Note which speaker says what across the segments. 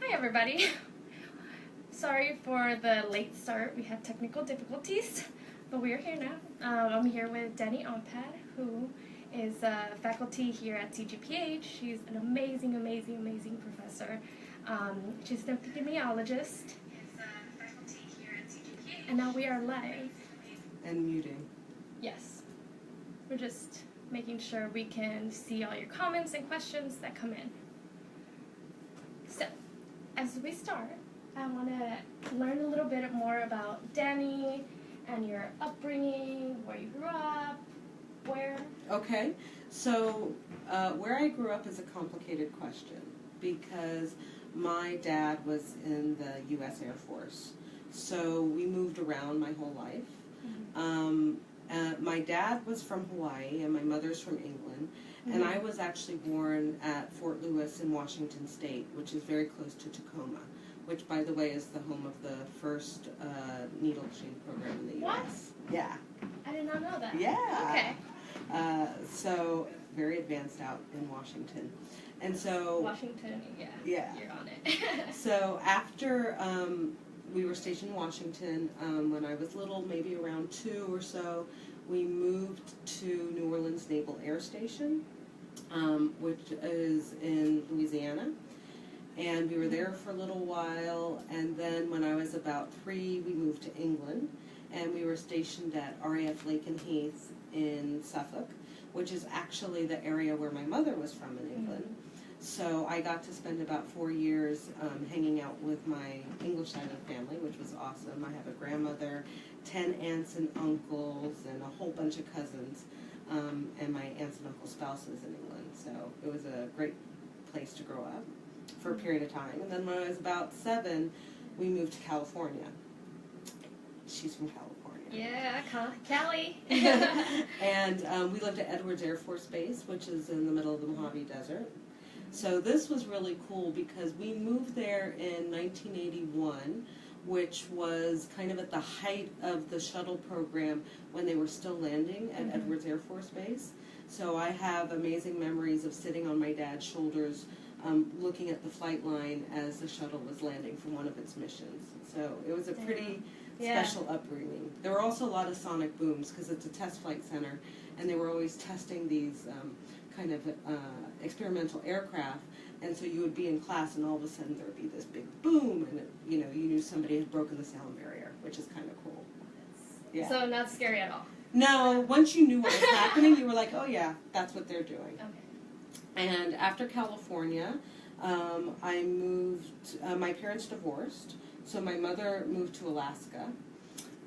Speaker 1: Hi everybody. Sorry for the late start. We had technical difficulties, but we are here now. I'm here with Danielle Ompad, who is a faculty here at CGPH. She's an amazing professor. She's an epidemiologist. And now we are live.
Speaker 2: And muting.
Speaker 1: Yes. We're just making sure we can see all your comments and questions that come in. So, as we start, I want to learn a little bit more about Danny and your upbringing, where you grew up, where.
Speaker 2: Okay, so where I grew up is a complicated question because my dad was in the U.S. Air Force, so we moved around my whole life. Mm-hmm. My dad was from Hawaii and my mother's from England, and I was actually born at Fort Lewis in Washington State, which is very close to Tacoma, which, by the way, is the home of the first needle exchange program in the U.S.
Speaker 1: What?
Speaker 2: Yeah.
Speaker 1: I did not know that.
Speaker 2: Yeah.
Speaker 1: Okay.
Speaker 2: So very advanced out in Washington. And so...
Speaker 1: Washington, yeah. You're on it.
Speaker 2: So after we were stationed in Washington, when I was little, maybe around 2 or so, we moved to New Orleans Naval Air Station, which is in Louisiana. And we were there for a little while, and then when I was about 3, we moved to England, and we were stationed at RAF Lakenheath in Suffolk, which is actually the area where my mother was from in England. So I got to spend about 4 years hanging out with my English side of the family, which was awesome. I have a grandmother, 10 aunts and uncles, and a whole bunch of cousins, and my aunts and uncles' spouses in England. So it was a great place to grow up for a period of time. And then when I was about 7, we moved to California. She's from California.
Speaker 1: Yeah, Cali.
Speaker 2: And we lived at Edwards Air Force Base, which is in the middle of the Mojave Desert. So this was really cool because we moved there in 1981, which was kind of at the height of the shuttle program when they were still landing at Edwards Air Force Base. So I have amazing memories of sitting on my dad's shoulders looking at the flight line as the shuttle was landing from one of its missions. So it was a pretty special upbringing. There were also a lot of sonic booms because it's a test flight center, and they were always testing these kind of experimental aircraft, and so you would be in class and all of a sudden there would be this big boom, and you knew somebody had broken the sound barrier, which is kind of cool. Yeah.
Speaker 1: So not scary at all?
Speaker 2: No, once you knew what was happening, you were like, oh yeah, that's what they're doing.
Speaker 1: Okay.
Speaker 2: And after California, I moved, my parents divorced, so my mother moved to Alaska,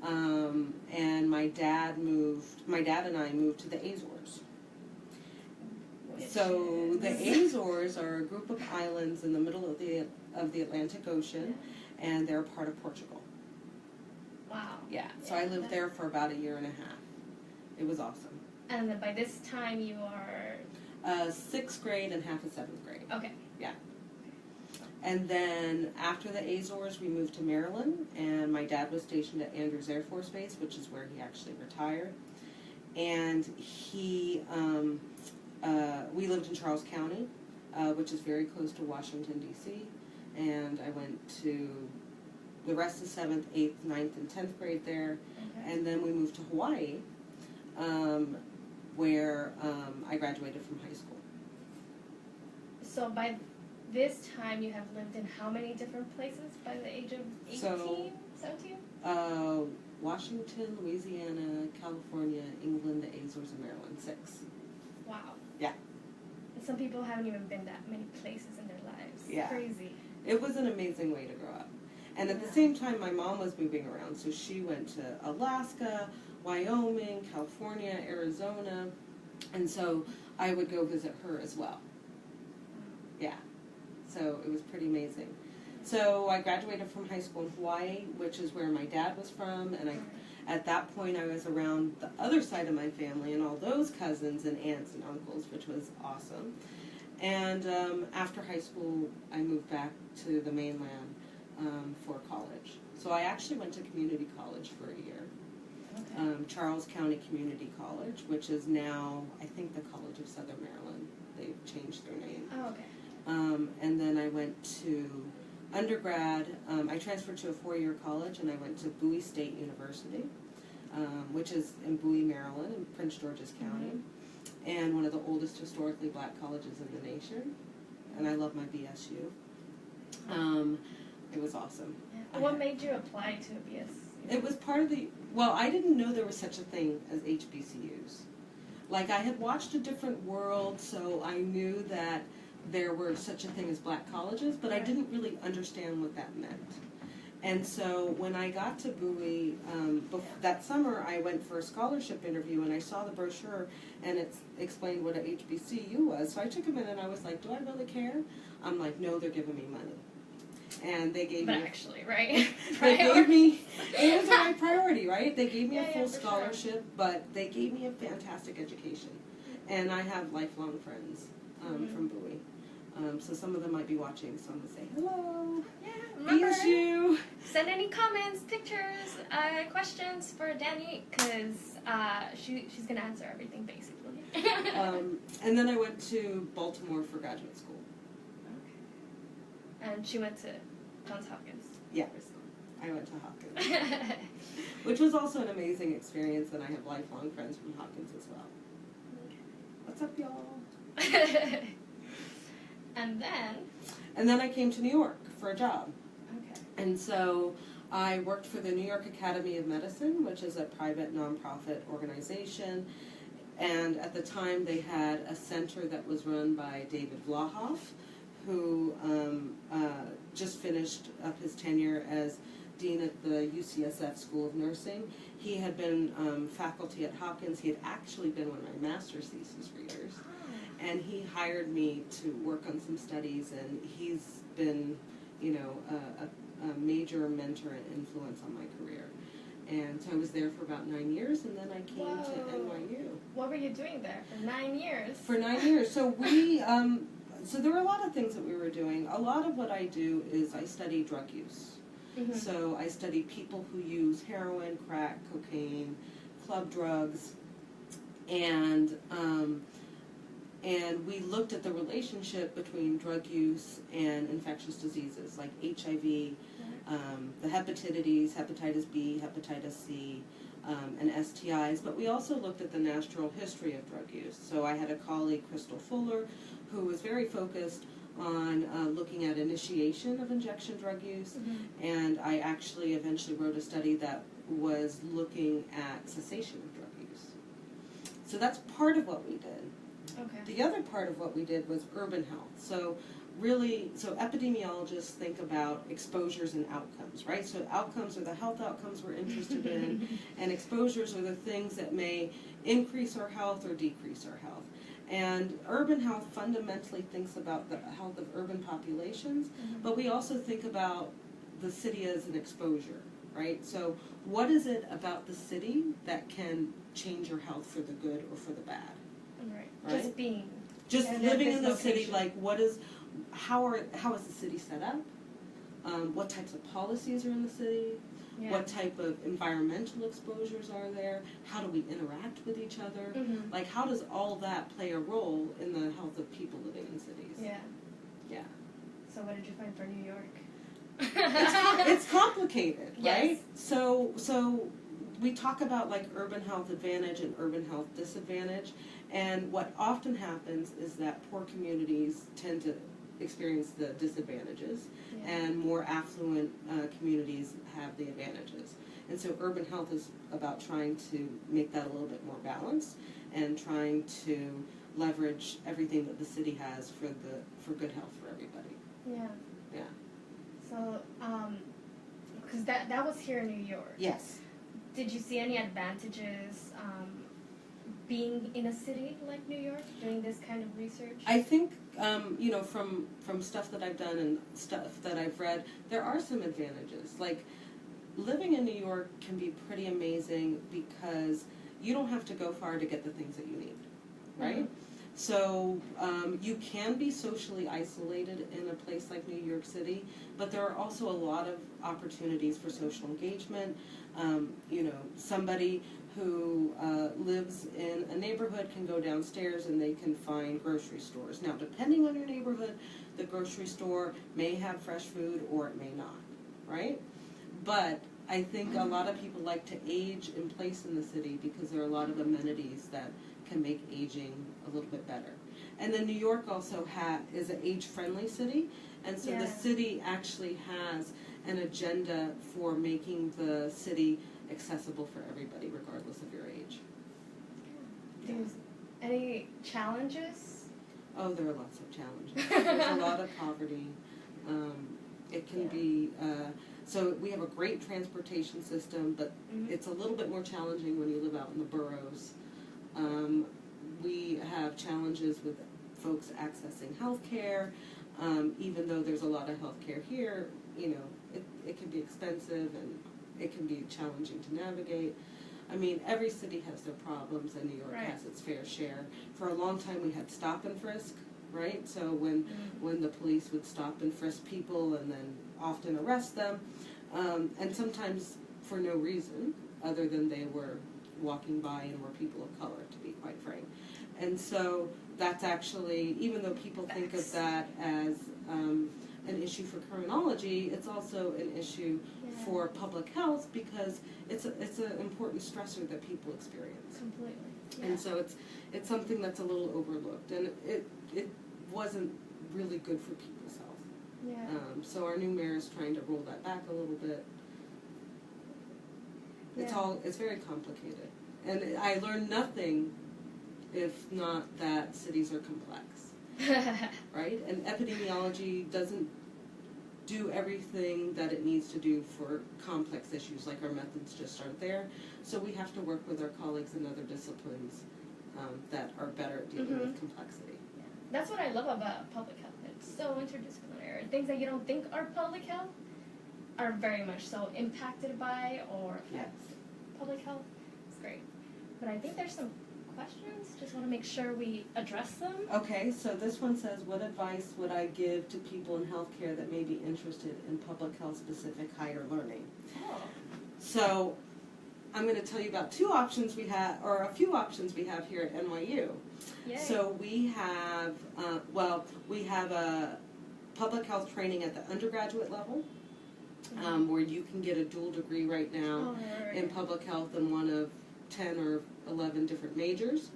Speaker 2: and my dad and I moved to the Azores. So the Azores are a group of islands in the middle of the Atlantic Ocean, and they're part of Portugal.
Speaker 1: Wow.
Speaker 2: Yeah, so I lived there for about 1.5 years. It was awesome.
Speaker 1: And then by this time you are...
Speaker 2: 6th grade and half of 7th grade.
Speaker 1: Okay.
Speaker 2: Yeah. And then after the Azores, we moved to Maryland, and my dad was stationed at Andrews Air Force Base, which is where he actually retired. And we lived in Charles County, which is very close to Washington, D.C., and I went to the rest of 7th, 8th, 9th, and 10th grade there, and then we moved to Hawaii, where I graduated from high school.
Speaker 1: So by this time you have lived in how many different places by the age of 18, 17?
Speaker 2: Washington, Louisiana, California, England, the Azores, and Maryland. 6.
Speaker 1: Wow.
Speaker 2: Yeah.
Speaker 1: And some people haven't even been that many places in their lives.
Speaker 2: Yeah.
Speaker 1: Crazy.
Speaker 2: It was an amazing way to grow up. And at the same time, my mom was moving around, so she went to Alaska, Wyoming, California, Arizona, and so I would go visit her as well. Yeah. So it was pretty amazing. So I graduated from high school in Hawaii, which is where my dad was from, and at that point I was around the other side of my family and all those cousins and aunts and uncles, which was awesome. And after high school, I moved back to the mainland for college. So I actually went to community college for a year. Charles County Community College, which is now, I think, the College of Southern Maryland. They've changed their name.
Speaker 1: Oh, okay.
Speaker 2: And then I went to undergrad, I transferred to a 4-year college, and I went to Bowie State University, which is in Bowie, Maryland, in Prince George's County, and one of the oldest historically black colleges in the nation. And I love my BSU. It was awesome.
Speaker 1: Yeah. What made you apply to a BSU?
Speaker 2: It was part of well, I didn't know there was such a thing as HBCUs. Like, I had watched A Different World, so I knew that there were such a thing as black colleges, but I didn't really understand what that meant. And so when I got to Bowie, that summer I went for a scholarship interview, and I saw the brochure, and it explained what a HBCU was. So I took a minute, and I was like, do I really care? I'm like, no, they're giving me money. And they gave me...
Speaker 1: But actually, right?
Speaker 2: They gave me... It was my priority, right? They gave me a full
Speaker 1: for
Speaker 2: scholarship,
Speaker 1: sure.
Speaker 2: but they gave me a fantastic education. And I have lifelong friends from Bowie. So some of them might be watching, so I'm going to say, hello.
Speaker 1: Yeah, remember,
Speaker 2: BSU.
Speaker 1: send any comments, pictures, questions for Danny, because she's going to answer everything, basically.
Speaker 2: And then I went to Baltimore for graduate school.
Speaker 1: Okay. And she went to Johns Hopkins.
Speaker 2: Yeah, I went to Hopkins. Which was also an amazing experience, and I have lifelong friends from Hopkins as well.
Speaker 1: Okay.
Speaker 2: What's up, y'all?
Speaker 1: And then
Speaker 2: I came to New York for a job.
Speaker 1: Okay.
Speaker 2: And so I worked for the New York Academy of Medicine, which is a private nonprofit organization. And at the time they had a center that was run by David Vlahoff, who just finished up his tenure as dean at the UCSF School of Nursing. He had been faculty at Hopkins. He had actually been one of my master's thesis readers. And he hired me to work on some studies, and he's been, you know, a major mentor and influence on my career. And so I was there for about 9 years, and then I came to NYU.
Speaker 1: What were you doing there for 9 years?
Speaker 2: For 9 years. So we, so there were a lot of things that we were doing. A lot of what I do is I study drug use.
Speaker 1: Mm-hmm.
Speaker 2: So I study people who use heroin, crack, cocaine, club drugs, and we looked at the relationship between drug use and infectious diseases like HIV, the hepatitis B, hepatitis C, and STIs. But we also looked at the natural history of drug use. So I had a colleague, Crystal Fuller, who was very focused on looking at initiation of injection drug use, and I actually eventually wrote a study that was looking at cessation of drug use. So that's part of what we did.
Speaker 1: Okay.
Speaker 2: The other part of what we did was urban health. So really, so epidemiologists think about exposures and outcomes, right? So outcomes are the health outcomes we're interested in, and exposures are the things that may increase our health or decrease our health. And urban health fundamentally thinks about the health of urban populations, but we also think about the city as an exposure, right? So what is it about the city that can change your health for the good or for the bad? Right?
Speaker 1: Just being.
Speaker 2: Just living in the city, like how is the city set up? What types of policies are in the city? Yeah. What type of environmental exposures are there? How do we interact with each other? Like, how does all that play a role in the health of people living in cities?
Speaker 1: Yeah.
Speaker 2: Yeah.
Speaker 1: So what did you find for New York?
Speaker 2: It's complicated, right?
Speaker 1: Yes.
Speaker 2: So we talk about like urban health advantage and urban health disadvantage, and what often happens is that poor communities tend to experience the disadvantages, and more affluent communities have the advantages. And so urban health is about trying to make that a little bit more balanced and trying to leverage everything that the city has for good health for everybody.
Speaker 1: Yeah.
Speaker 2: Yeah.
Speaker 1: So, because that was here in New York.
Speaker 2: Yes.
Speaker 1: Did you see any advantages being in a city like New York, doing this kind of research?
Speaker 2: I think, you know, from stuff that I've done and stuff that I've read, there are some advantages. Like, living in New York can be pretty amazing because you don't have to go far to get the things that you need, right? So you can be socially isolated in a place like New York City, but there are also a lot of opportunities for social engagement. You know, somebody who lives in a neighborhood can go downstairs and they can find grocery stores. Now, depending on your neighborhood, the grocery store may have fresh food or it may not, right? But I think a lot of people like to age in place in the city because there are a lot of amenities that can make aging a little bit better. And then New York also is an age-friendly city, and so the city actually has an agenda for making the city accessible for everybody, regardless of your age.
Speaker 1: There's any challenges?
Speaker 2: Oh, there are lots of challenges. There's a lot of poverty. It can be, so we have a great transportation system, but it's a little bit more challenging when you live out in the boroughs. We have challenges with folks accessing health care. Even though there's a lot of health care here, you know, it can be expensive and it can be challenging to navigate. I mean, every city has their problems, and New York has its fair share. For a long time, we had stop and frisk, right? So when the police would stop and frisk people and then often arrest them, and sometimes for no reason other than they were walking by and were people of color, to be quite frank. And so that's actually, even though people think of that as an issue for criminology, it's also an issue for public health because it's an important stressor that people experience.
Speaker 1: Completely. Yeah.
Speaker 2: And so it's something that's a little overlooked, and it wasn't really good for people's health.
Speaker 1: Yeah.
Speaker 2: So our new mayor is trying to roll that back a little bit. It's very complicated, and I learned nothing if not that cities are complex, right? And epidemiology doesn't do everything that it needs to do for complex issues, like our methods just aren't there. So we have to work with our colleagues in other disciplines that are better at dealing with complexity.
Speaker 1: Yeah. That's what I love about public health. It's so interdisciplinary. Things that you don't think are public health are very much so impacted by or affect public health. It's great. But I think there's some questions. Just want to make sure we address them.
Speaker 2: Okay, so this one says, what advice would I give to people in healthcare that may be interested in public health specific higher learning?
Speaker 1: Oh.
Speaker 2: So I'm going to tell you about two options we have, or a few options we have here at NYU.
Speaker 1: Yay.
Speaker 2: So we have, we have a public health training at the undergraduate level, where you can get a dual degree right now in public health in one of 10 or 11 different majors.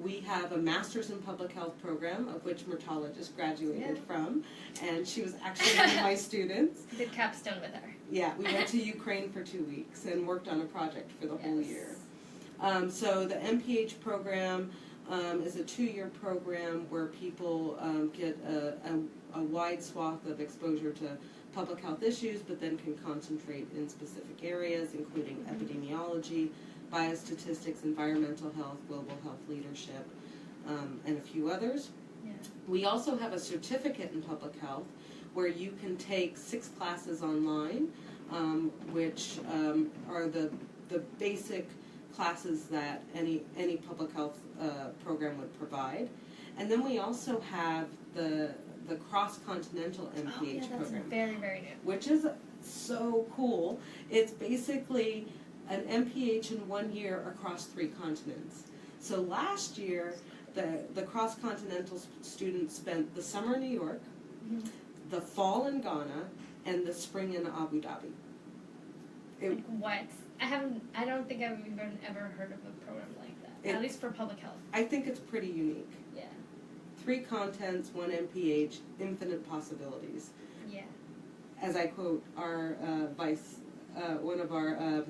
Speaker 2: We have a master's in public health program, of which Myrtala just graduated from, and she was actually one of my students.
Speaker 1: Did capstone with her.
Speaker 2: Yeah, we went to Ukraine for 2 weeks and worked on a project for the whole year. So the MPH program is a 2-year program where people get a wide swath of exposure to public health issues, but then can concentrate in specific areas, including epidemiology, biostatistics, environmental health, global health leadership, and a few others.
Speaker 1: Yeah.
Speaker 2: We also have a certificate in public health where you can take 6 classes online, which are the basic classes that any public health program would provide. And then we also have the cross-continental MPH program.
Speaker 1: Very, very new.
Speaker 2: Which is so cool. It's basically an MPH in 1 year across 3 continents. So last year, the cross-continental students spent the summer in New York, the fall in Ghana, and the spring in Abu Dhabi.
Speaker 1: What? I don't think I've even ever heard of a program like that. At least for public health.
Speaker 2: I think it's pretty unique.
Speaker 1: Yeah.
Speaker 2: 3 contents, 1 MPH, infinite possibilities.
Speaker 1: Yeah.
Speaker 2: As I quote our one of our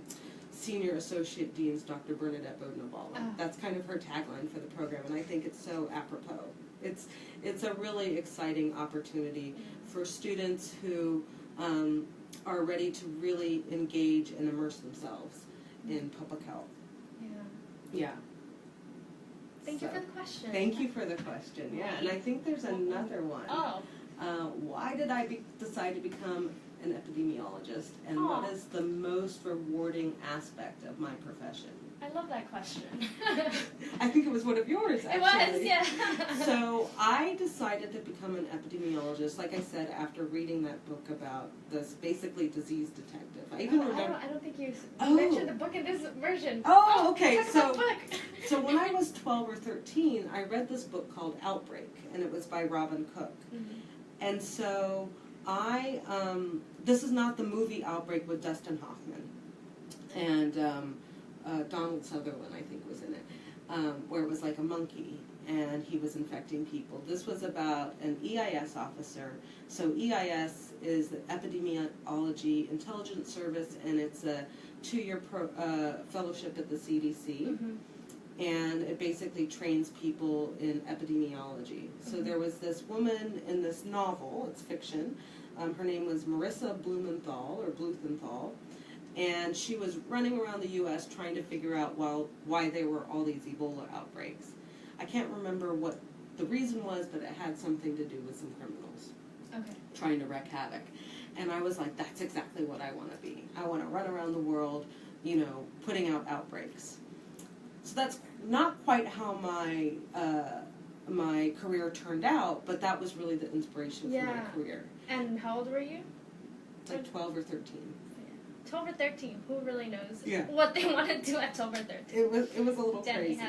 Speaker 2: senior associate deans, Dr. Bernadette Bodnabala. That's kind of her tagline for the program, and I think it's so apropos. It's a really exciting opportunity for students who are ready to really engage and immerse themselves in public health. Yeah.
Speaker 1: Thank you for the question.
Speaker 2: Thank you for the question. Yeah, and I think there's another one. Why did I decide to become an epidemiologist, and what is the most rewarding aspect of my profession?
Speaker 1: I love that question.
Speaker 2: I think it was one of yours, actually.
Speaker 1: It was, yeah.
Speaker 2: So I decided to become an epidemiologist, like I said, after reading that book about this basically disease detective. I even remember.
Speaker 1: I don't think you mentioned the book in this version.
Speaker 2: Oh, okay.
Speaker 1: Talk about the book.
Speaker 2: So when I was 12 or 13, I read this book called Outbreak, and it was by Robin Cook.
Speaker 1: Mm-hmm.
Speaker 2: And so this is not the movie Outbreak with Dustin Hoffman. And Donald Sutherland, I think, was in it, where it was like a monkey, and he was infecting people. This was about an EIS officer. So EIS is the Epidemiology Intelligence Service, and it's a 2-year fellowship at the CDC.
Speaker 1: Mm-hmm.
Speaker 2: And it basically trains people in epidemiology. So
Speaker 1: Mm-hmm.
Speaker 2: there was this woman in this novel, it's fiction, her name was Marissa Blumenthal, and she was running around the U.S. trying to figure out why there were all these Ebola outbreaks. I can't remember what the reason was, but it had something to do with some criminals trying to wreak havoc. And I was like, that's exactly what I want to be. I want to run around the world, putting out outbreaks. So that's not quite how my career turned out, but that was really the inspiration for my career.
Speaker 1: And how old were you?
Speaker 2: Like 12 or 13.
Speaker 1: 12 or 13. Who really knows
Speaker 2: Yeah.
Speaker 1: what they want to do at 12 or 13?
Speaker 2: It was a little
Speaker 1: Danny
Speaker 2: crazy.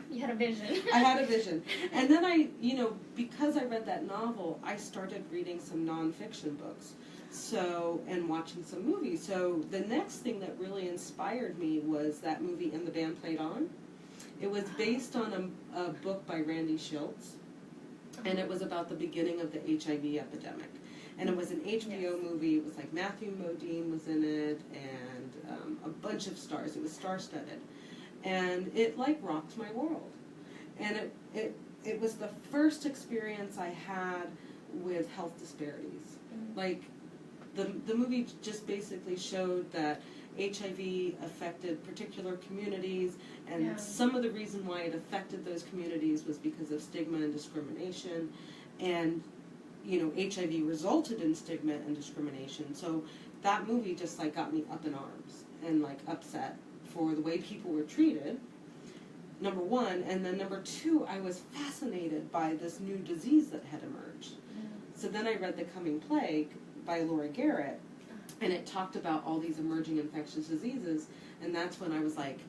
Speaker 1: You had a vision.
Speaker 2: I had a vision. And then because I read that novel, I started reading some nonfiction books. And watching some movies. So the next thing that really inspired me was that movie And the Band Played On. It was based on a book by Randy Shilts, and it was about the beginning of the HIV epidemic. And it was an HBO movie. It was like Matthew Modine was in it, and a bunch of stars. It was star-studded. And it rocked my world. And it was the first experience I had with health disparities. Mm-hmm. The movie just basically showed that HIV affected particular communities, and some of the reason why it affected those communities was because of stigma and discrimination, and HIV resulted in stigma and discrimination. So that movie just got me up in arms and upset for the way people were treated, number one, and then number two, I was fascinated by this new disease that had emerged. So then I read The Coming Plague by Laura Garrett, and it talked about all these emerging infectious diseases, and that's when I was like,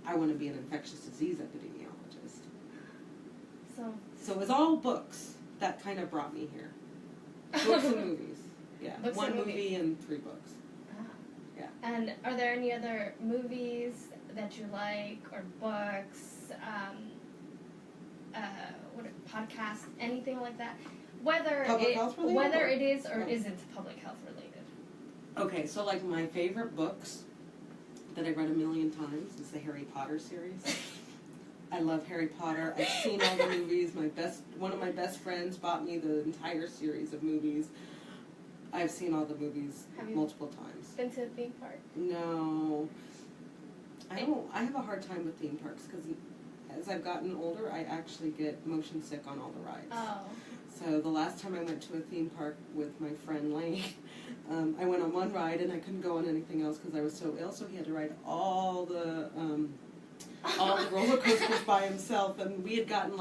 Speaker 2: I want to be an infectious disease epidemiologist. So it was all books that kind of brought me here. Books and movies. Yeah,
Speaker 1: books
Speaker 2: one
Speaker 1: and
Speaker 2: movie and 3 books. Yeah.
Speaker 1: And are there any other movies that you like, or books, podcasts, anything like that? Whether it is or isn't public health related.
Speaker 2: Okay, so my favorite books that I read 1,000,000 times is the Harry Potter series. I love Harry Potter. I've seen all the movies. One of my best friends bought me the entire series of movies. I've seen all the movies multiple times.
Speaker 1: Been to a theme park?
Speaker 2: No. I have a hard time with theme parks because as I've gotten older, I actually get motion sick on all the rides.
Speaker 1: Oh.
Speaker 2: So the last time I went to a theme park with my friend Lane, I went on one ride and I couldn't go on anything else because I was so ill. So he had to ride all the roller coasters by himself, and we had gotten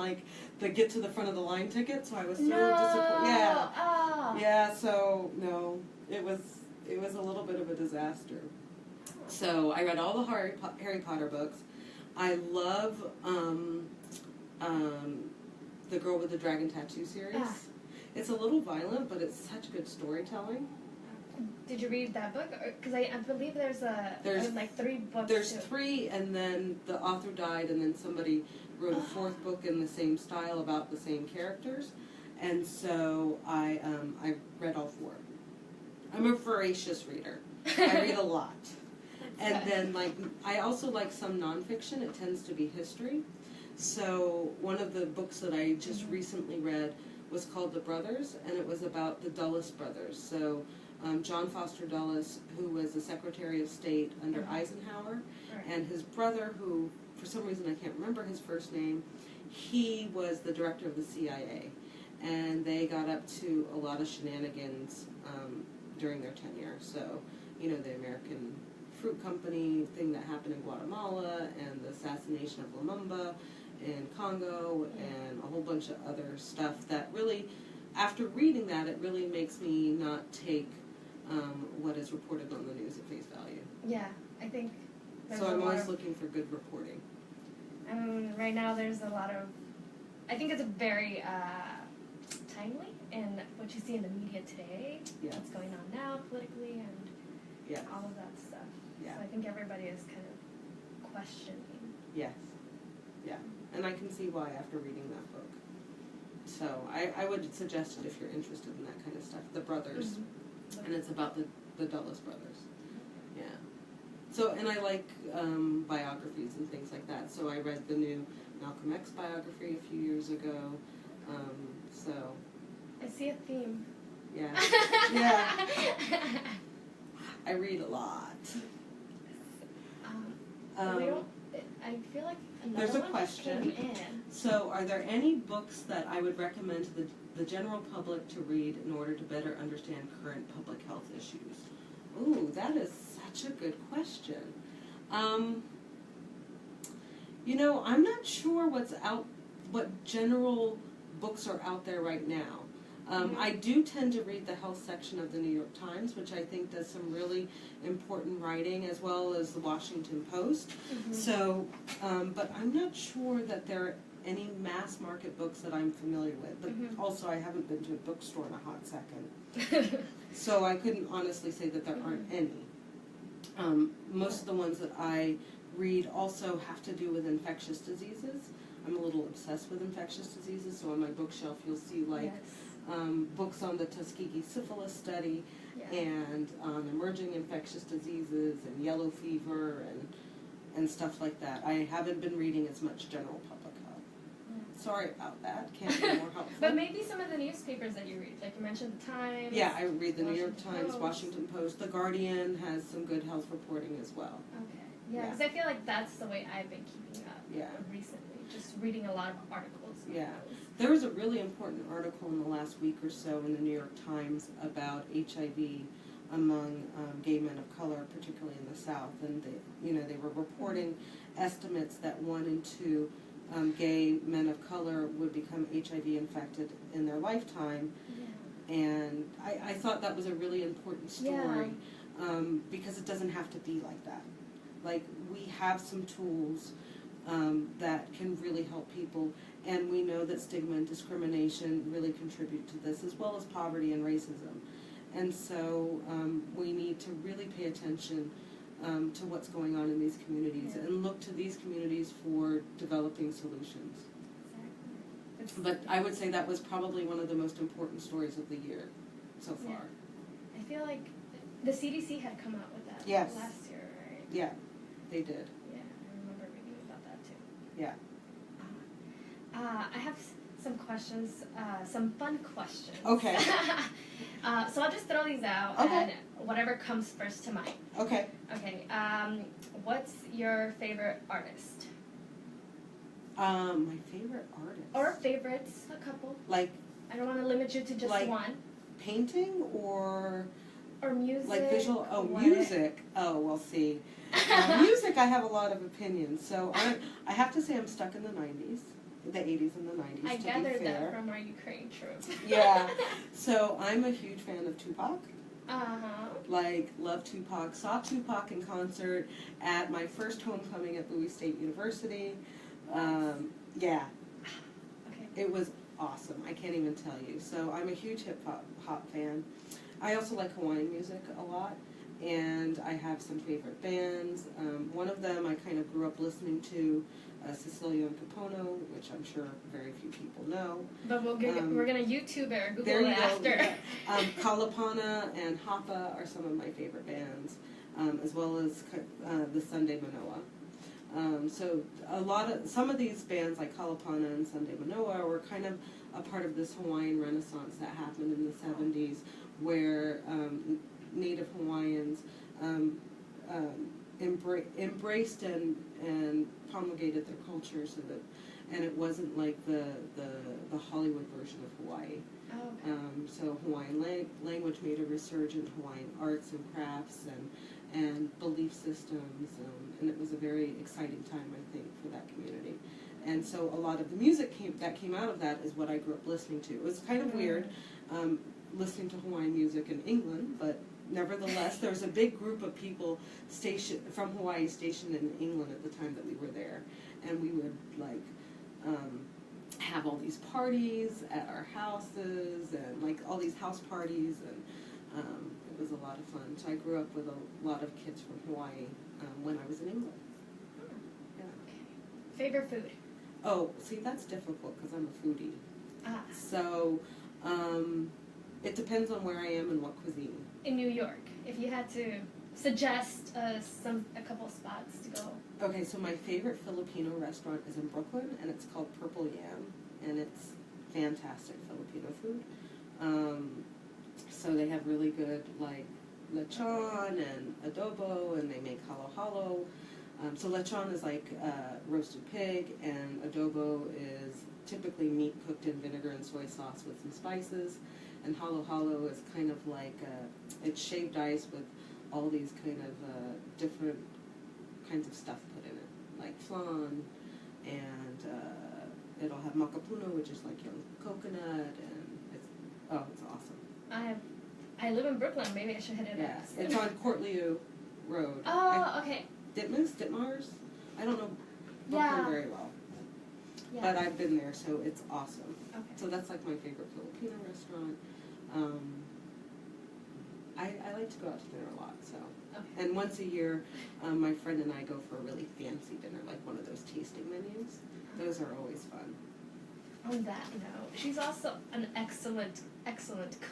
Speaker 2: the get to the front of the line ticket. So I was so disappointed. Yeah.
Speaker 1: Oh.
Speaker 2: Yeah. So no, it was a little bit of a disaster. So I read all the Harry Potter books. I love the Girl with the Dragon Tattoo series. It's a little violent, but it's such good storytelling.
Speaker 1: Did you read that book? Because I believe there's 3 books.
Speaker 2: There's 3, and then the author died, and then somebody wrote a 4th book in the same style about the same characters. And so I read all 4. I'm a voracious reader. I read a lot. And then I also like some nonfiction. It tends to be history. So one of the books that I just recently read was called The Brothers, and it was about the Dulles brothers. So John Foster Dulles, who was the Secretary of State under Eisenhower, and his brother, who for some reason I can't remember his first name, he was the director of the CIA. And they got up to a lot of shenanigans during their tenure. So, the American fruit company thing that happened in Guatemala, and the assassination of Lumumba in Congo, and a whole bunch of other stuff that really, after reading that, it really makes me not take what is reported on the news at face value.
Speaker 1: Yeah, I think there's
Speaker 2: So I'm always looking for good reporting.
Speaker 1: Right now there's a lot of, I think it's a very timely in what you see in the media today, what's going on now politically and all of that stuff.
Speaker 2: Yeah.
Speaker 1: So I think everybody is kind of questioning.
Speaker 2: Yes. Yeah. And I can see why after reading that book. So I would suggest it if you're interested in that kind of stuff. The brothers. Mm-hmm. And it's about the Dulles brothers. Yeah. So, and I like biographies and things like that. So I read the new Malcolm X biography a few years ago. So.
Speaker 1: I see a theme.
Speaker 2: Yeah. Yeah. I read a lot.
Speaker 1: I feel like
Speaker 2: there's a question. So, are there any books that I would recommend to the general public to read in order to better understand current public health issues? Ooh, that is such a good question. You know, I'm not sure what general books are out there right now. I do tend to read the health section of the New York Times, which I think does some really important writing, as well as the Washington Post. Mm-hmm. So, but I'm not sure that there are any mass market books that I'm familiar with. But also, I haven't been to a bookstore in a hot second. So I couldn't honestly say that there aren't any. Most of the ones that I read also have to do with infectious diseases. I'm a little obsessed with infectious diseases, so on my bookshelf you'll see books on the Tuskegee syphilis study and on emerging infectious diseases and yellow fever and stuff like that. I haven't been reading as much general public health. Sorry about that. Can't be more helpful.
Speaker 1: But maybe some of the newspapers that you read, like you mentioned the Times.
Speaker 2: Yeah, I read the New York Times, Washington Post. The Guardian has some good health reporting as well.
Speaker 1: Okay. Yeah, because I feel like that's the way I've been keeping up recently. Just reading a lot of articles.
Speaker 2: Yeah. There was a really important article in the last week or so in the New York Times about HIV among gay men of color, particularly in the South, and they were reporting estimates that 1 in 2 gay men of color would become HIV infected in their lifetime, and I thought that was a really important story because it doesn't have to be like that. Like, we have some tools that can really help people, and we know that stigma and discrimination really contribute to this, as well as poverty and racism. And so we need to really pay attention to what's going on in these communities and look to these communities for developing solutions. Exactly. But I would say that was probably one of the most important stories of the year so far.
Speaker 1: I feel like the CDC had come out with that last year, right?
Speaker 2: Yeah, they did. Yeah.
Speaker 1: I have some questions, some fun questions.
Speaker 2: Okay.
Speaker 1: So I'll just throw these out, and whatever comes first to mind.
Speaker 2: Okay.
Speaker 1: Okay. What's your favorite artist?
Speaker 2: My favorite artist.
Speaker 1: Or favorites, a couple.
Speaker 2: Like.
Speaker 1: I don't want to limit you to just one.
Speaker 2: Painting or
Speaker 1: music.
Speaker 2: Like visual. Oh, music. Oh, well, see. Music, I have a lot of opinions. So I have to say I'm stuck in the 90s, the 80s and the 90s.
Speaker 1: I gathered that from our Ukraine trip.
Speaker 2: Yeah. So I'm a huge fan of Tupac.
Speaker 1: Uh-huh.
Speaker 2: Love Tupac. Saw Tupac in concert at my first homecoming at Bowie State University. Yeah.
Speaker 1: Okay.
Speaker 2: It was awesome. I can't even tell you. So I'm a huge hip-hop fan. I also like Hawaiian music a lot. And I have some favorite bands. One of them I kind of grew up listening to, Cecilia and Capono, which I'm sure very few people know.
Speaker 1: But we're going to YouTube it or Google it after.
Speaker 2: Yeah. Kalapana and Hapa are some of my favorite bands, as well as the Sunday Manoa. So some of these bands like Kalapana and Sunday Manoa were kind of a part of this Hawaiian Renaissance that happened in the 70s, where Native Hawaiians embraced and promulgated their culture, and it wasn't like the Hollywood version of Hawaii.
Speaker 1: Oh, okay.
Speaker 2: So Hawaiian language made a resurgence, Hawaiian arts and crafts and belief systems, and it was a very exciting time, I think, for that community. And so a lot of the music that came out of that is what I grew up listening to. It was kind of weird listening to Hawaiian music in England, but nevertheless, there was a big group of people from Hawaii stationed in England at the time that we were there, and we would have all these parties at our houses, and like all these house parties, and it was a lot of fun. So I grew up with a lot of kids from Hawaii when I was in England. Yeah.
Speaker 1: Okay. Favorite food?
Speaker 2: Oh, see, that's difficult because I'm a foodie.
Speaker 1: Ah.
Speaker 2: So it depends on where I am and what cuisine.
Speaker 1: In New York, if you had to suggest a couple spots to go.
Speaker 2: Okay, so my favorite Filipino restaurant is in Brooklyn, and it's called Purple Yam, and it's fantastic Filipino food. So they have really good, like, lechon and adobo, and they make halo-halo. So lechon is like roasted pig, and adobo is typically meat cooked in vinegar and soy sauce with some spices. And halo-halo is kind of like, it's shaved ice with all these kind of different kinds of stuff put in it, like flan, and it'll have makapuno, which is like young coconut, and it's awesome.
Speaker 1: I live in Brooklyn. Maybe I should hit it up.
Speaker 2: Yes, it's on Courtlieu Road.
Speaker 1: Oh, okay.
Speaker 2: Ditmars? I don't know Brooklyn very well. Yeah. But I've been there, so it's awesome.
Speaker 1: Okay.
Speaker 2: So that's like my favorite Filipino restaurant. I like to go out to dinner a lot, so. Okay. And once a year, my friend and I go for a really fancy dinner, like one of those tasting menus. Those are always fun.
Speaker 1: On that note, she's also an excellent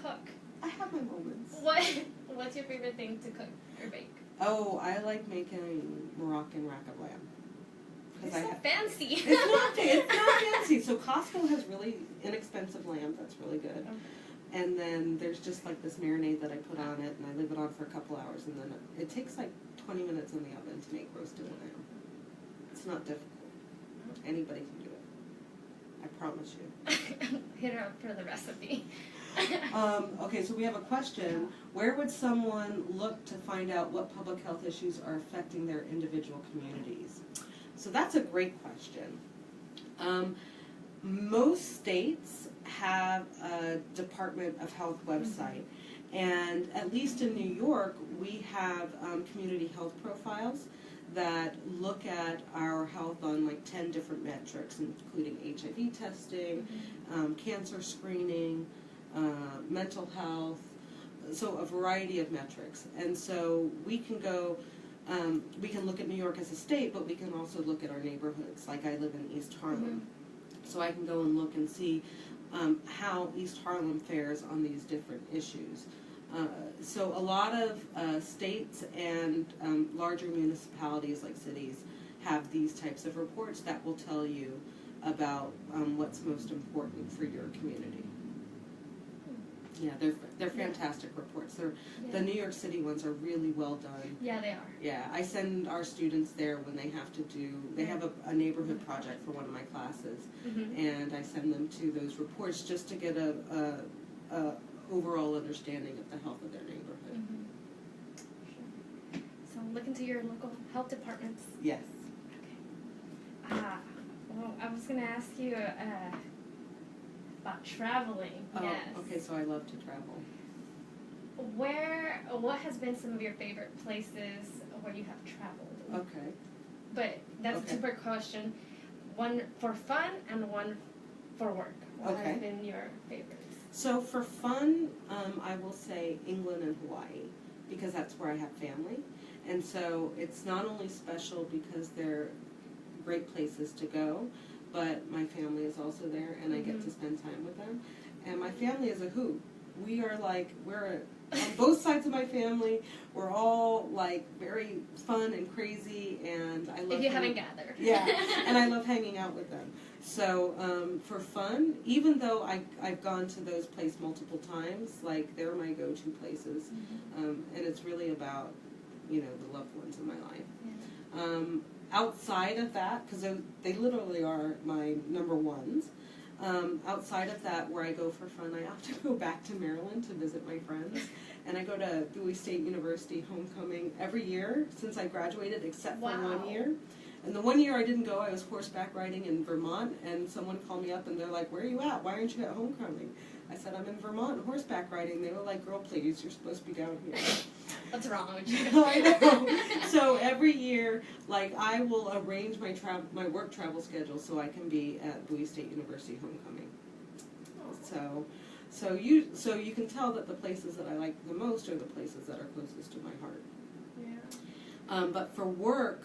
Speaker 1: cook.
Speaker 2: I have my moments.
Speaker 1: What's your favorite thing to cook or bake?
Speaker 2: Oh, I like making Moroccan rack of lamb.
Speaker 1: It's so fancy.
Speaker 2: It's not fancy. So Costco has really inexpensive lamb that's really good. Okay. And then there's just like this marinade that I put on it, and I leave it on for a couple hours, and then it takes like 20 minutes in the oven to make roasted lamb. It's not difficult. Anybody can do it. I promise you.
Speaker 1: Hit her up for the recipe.
Speaker 2: Okay, so we have a question. Where would someone look to find out what public health issues are affecting their individual communities? So that's a great question. Most states have a Department of Health website, and at least in New York, we have community health profiles that look at our health on like 10 different metrics, including HIV testing, cancer screening, mental health, so a variety of metrics. And so we can go, we can look at New York as a state, but we can also look at our neighborhoods. Like I live in East Harlem, so I can go and look and see how East Harlem fares on these different issues. So a lot of states and larger municipalities like cities have these types of reports that will tell you about what's most important for your community. Yeah, they're fantastic reports. The New York City ones are really well done.
Speaker 1: Yeah, they are.
Speaker 2: Yeah, I send our students there when they have to do, they have a neighborhood project for one of my classes, and I send them to those reports just to get a overall understanding of the health of their neighborhood.
Speaker 1: Sure. So look into your local health departments.
Speaker 2: Yes.
Speaker 1: Okay. Well, I was going to ask you about traveling.
Speaker 2: Oh,
Speaker 1: yes.
Speaker 2: Okay, so I love to travel.
Speaker 1: What has been some of your favorite places where you have traveled?
Speaker 2: Okay.
Speaker 1: But that's a two-part question. One for fun and one for work. What has been your favorites?
Speaker 2: So for fun, I will say England and Hawaii, because that's where I have family. And so it's not only special because they're great places to go, but my family is also there, and I get to spend time with them. And my family is a hoot. We're on both sides of my family. We're all like very fun and crazy, and I love.
Speaker 1: If you haven't gathered.
Speaker 2: Yeah, and I love hanging out with them. So for fun, even though I've gone to those places multiple times, like they're my go-to places, and it's really about the loved ones in my life. Yeah. Outside of that, because they literally are my number ones, Outside of that, where I go for fun, I often go back to Maryland to visit my friends. And I go to Bowie State University homecoming every year since I graduated, except for 1 year. And the 1 year I didn't go, I was horseback riding in Vermont, and someone called me up and they're like, "Where are you at? Why aren't you at homecoming?" I said, "I'm in Vermont horseback riding." They were like, "Girl, please, you're supposed to be down here."
Speaker 1: What's wrong with you?
Speaker 2: I know. So every year, like, I will arrange my work travel schedule so I can be at Bowie State University homecoming. So you can tell that the places that I like the most are the places that are closest to my heart.
Speaker 1: Yeah.
Speaker 2: But for work,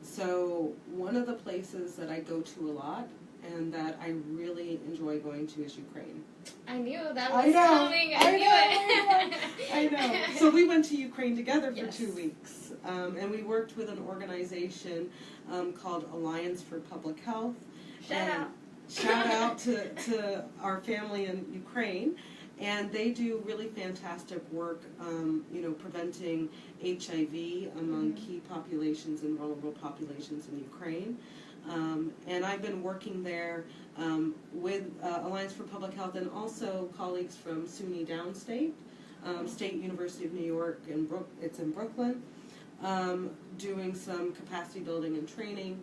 Speaker 2: so one of the places that I go to a lot and that I really enjoy going to is Ukraine.
Speaker 1: I knew that was coming. I knew it.
Speaker 2: I know. So we went to Ukraine together for
Speaker 1: Yes.
Speaker 2: 2 weeks, and we worked with an organization called Alliance for Public Health. Shout out to our family in Ukraine. And they do really fantastic work, preventing HIV among key populations and vulnerable populations in Ukraine. And I've been working there with Alliance for Public Health and also colleagues from SUNY Downstate, State University of New York, it's in Brooklyn, doing some capacity building and training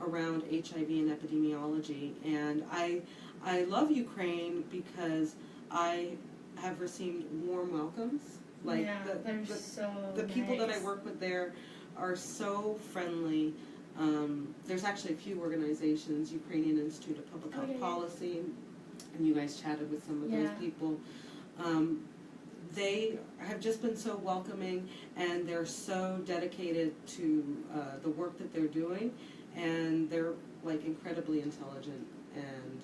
Speaker 2: around HIV and epidemiology. And I love Ukraine because I have received warm welcomes. Like the people that I work with there are so friendly. There's actually a few organizations, Ukrainian Institute of Public Health Policy, and you guys chatted with some of those people. They have just been so welcoming, and they're so dedicated to the work that they're doing, and they're like incredibly intelligent, and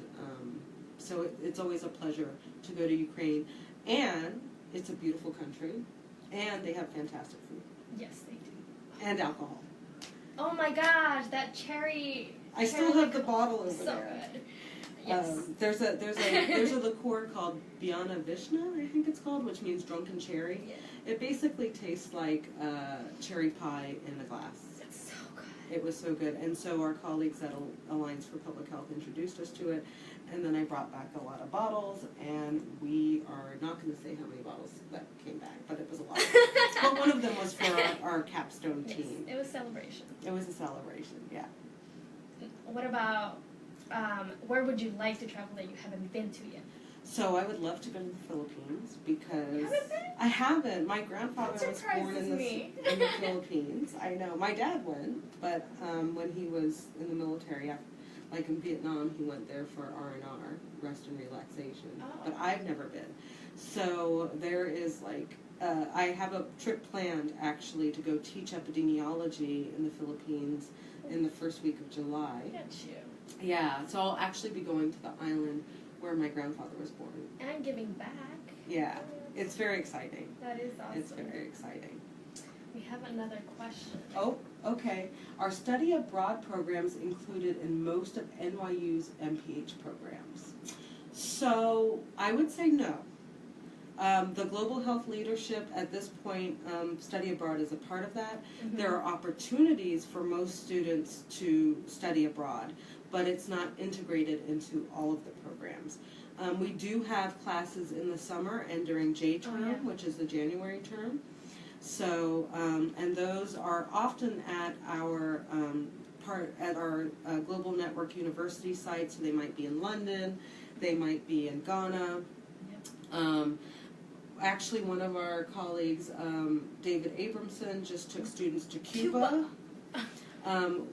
Speaker 2: so it's always a pleasure to go to Ukraine. And it's a beautiful country, and they have fantastic food.
Speaker 1: Yes, they do.
Speaker 2: And alcohol.
Speaker 1: Oh my gosh, that cherry!
Speaker 2: I still have the bottle over
Speaker 1: so
Speaker 2: there.
Speaker 1: Good. Yes.
Speaker 2: There's a liqueur called Biana Vishna, I think it's called, which means drunken cherry.
Speaker 1: Yeah.
Speaker 2: It basically tastes like cherry pie in a glass.
Speaker 1: It's so good.
Speaker 2: It was so good, and so our colleagues at Alliance for Public Health introduced us to it, and then I brought back a lot of bottles, and we are not going to say how many bottles that came back, but it was a lot. But one of them was for our capstone team.
Speaker 1: It was a celebration.
Speaker 2: It was a celebration, yeah.
Speaker 1: What about, where would you like to travel that you haven't been to yet?
Speaker 2: So I would love to go to the Philippines because
Speaker 1: You haven't been?
Speaker 2: I haven't. My grandfather
Speaker 1: That
Speaker 2: was born in the Philippines. I know. My dad went, but when he was in the military, like in Vietnam, he went there for R&R, rest and relaxation.
Speaker 1: Oh.
Speaker 2: But I've never been. So there is like, I have a trip planned actually to go teach epidemiology in the Philippines in the first week of July.
Speaker 1: Look at you.
Speaker 2: Yeah, so I'll actually be going to the island where my grandfather was born.
Speaker 1: And giving back.
Speaker 2: Yeah, it's very exciting.
Speaker 1: That is awesome.
Speaker 2: It's very exciting.
Speaker 1: We have another question.
Speaker 2: Oh, okay. Are study abroad programs included in most of NYU's MPH programs? So I would say no. The Global Health Leadership at this point, study abroad is a part of that.
Speaker 1: Mm-hmm.
Speaker 2: There are opportunities for most students to study abroad, but it's not integrated into all of the programs. We do have classes in the summer and during J term, which is the January term. So, and those are often at our Global Network University site. So they might be in London, they might be in Ghana. Actually, one of our colleagues, David Abramson, just took students to Cuba.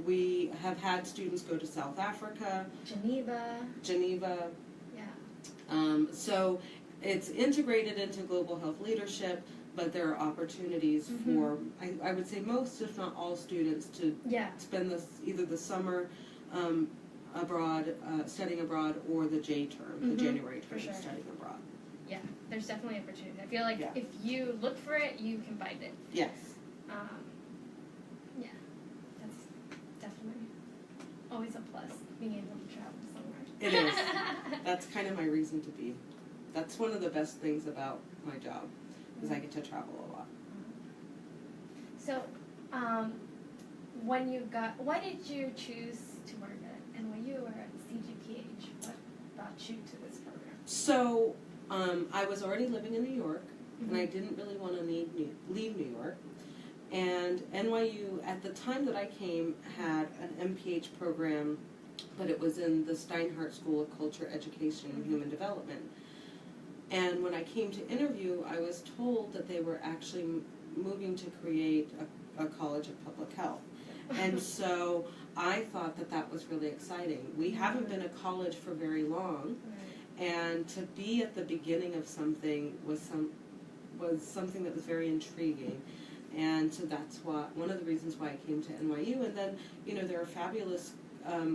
Speaker 2: We have had students go to South Africa. Geneva.
Speaker 1: Yeah.
Speaker 2: So it's integrated into Global Health Leadership, but there are opportunities for, I would say most, if not all, students to spend either the summer abroad, studying abroad, or the J term, the January term, studying abroad.
Speaker 1: Yeah, there's definitely opportunity. I feel like if you look for it, you can find it.
Speaker 2: Yes.
Speaker 1: Yeah, that's definitely always a plus, being able to travel somewhere.
Speaker 2: It is. That's kind of my reason to be. That's one of the best things about my job, is I get to travel a lot.
Speaker 1: So, why did you choose to work at NYU or at CGPA? you to this program?
Speaker 2: So, I was already living in New York, and I didn't really want to leave New York. And NYU, at the time that I came, had an MPH program, but it was in the Steinhardt School of Culture, Education, and Human Development. And when I came to interview, I was told that they were actually moving to create a College of Public Health. And so I thought that that was really exciting. We haven't been a college for very long, and to be at the beginning of something was something that was very intriguing. And so that's one of the reasons why I came to NYU. And then, there are fabulous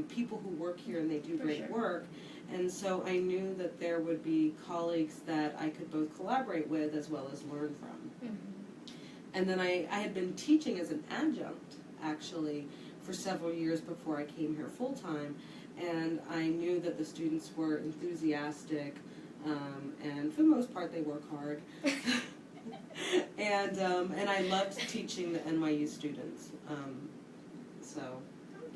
Speaker 2: people who work here, and they do great work. And so I knew that there would be colleagues that I could both collaborate with as well as learn from. And then I had been teaching as an adjunct, actually, for several years before I came here full-time. And I knew that the students were enthusiastic, and for the most part they work hard. And I loved teaching the NYU students. So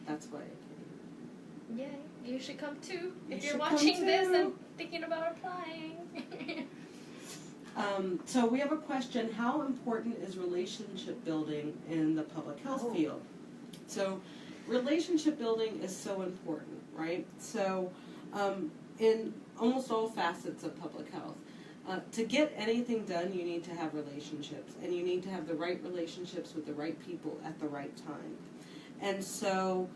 Speaker 2: that's why I came.
Speaker 1: Yeah, you should come too if you're watching this and thinking about applying.
Speaker 2: So we have a question: how important is relationship building in the public health field? So relationship building is so important, right? So in almost all facets of public health, to get anything done, you need to have relationships, and you need to have the right relationships with the right people at the right time. And so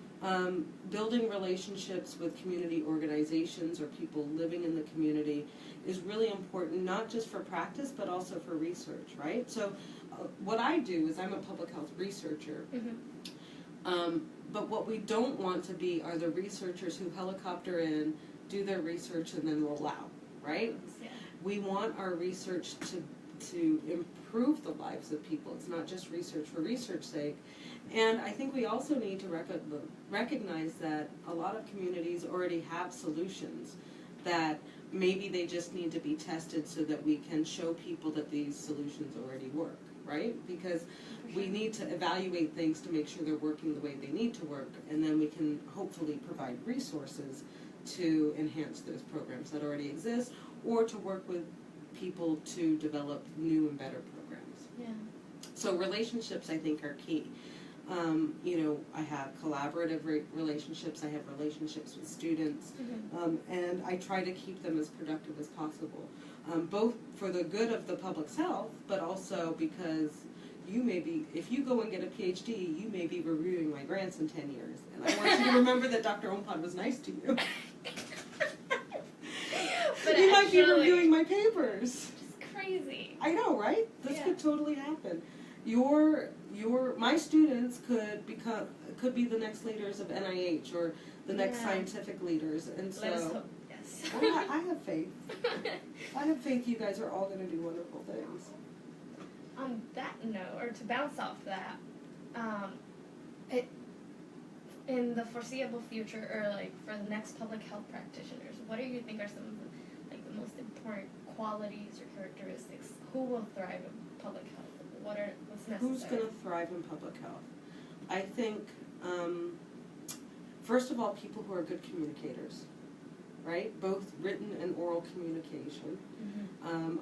Speaker 2: building relationships with community organizations or people living in the community is really important, not just for practice, but also for research, right? So what I do is I'm a public health researcher, but what we don't want to be are the researchers who helicopter in, do their research, and then roll out, right?
Speaker 1: Yeah.
Speaker 2: We want our research to improve the lives of people. It's not just research for research's sake. And I think we also need to recognize that a lot of communities already have solutions that maybe they just need to be tested so that we can show people that these solutions already work, right? Because we need to evaluate things to make sure they're working the way they need to work, and then we can hopefully provide resources to enhance those programs that already exist, or to work with people to develop new and better programs.
Speaker 1: Yeah.
Speaker 2: So relationships, I think, are key. I have collaborative relationships, I have relationships with students, and I try to keep them as productive as possible, both for the good of the public's health, but also because if you go and get a PhD, you may be reviewing my grants in 10 years, and I want you to remember that Dr. Ompad was nice to you.
Speaker 1: But
Speaker 2: you might be reviewing my papers.
Speaker 1: It's crazy.
Speaker 2: I know, right? This could totally happen. My students could be the next leaders of NIH or the next scientific leaders, and so
Speaker 1: let us hope. Yes.
Speaker 2: I have faith. I have faith you guys are all going to do wonderful things.
Speaker 1: On that note, or to bounce off that, in the foreseeable future, or like for the next public health practitioners, what do you think are some of the most important qualities or characteristics? Who will thrive in public health? What's necessary?
Speaker 2: Who's going to thrive in public health? I think, first of all, people who are good communicators, right? Both written and oral communication.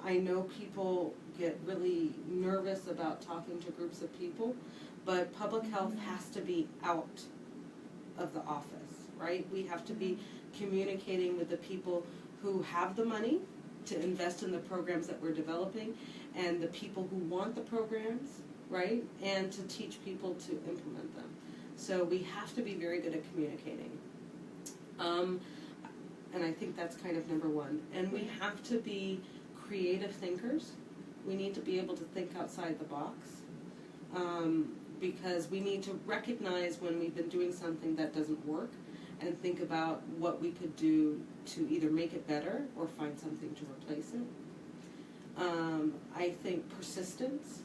Speaker 2: I know people get really nervous about talking to groups of people, but public health has to be out of the office, right? We have to be communicating with the people who have the money to invest in the programs that we're developing, and the people who want the programs, right? And to teach people to implement them. So we have to be very good at communicating. And I think that's kind of number one. And we have to be creative thinkers. We need to be able to think outside the box. Because we need to recognize when we've been doing something that doesn't work and think about what we could do to either make it better or find something to replace it. I think persistence,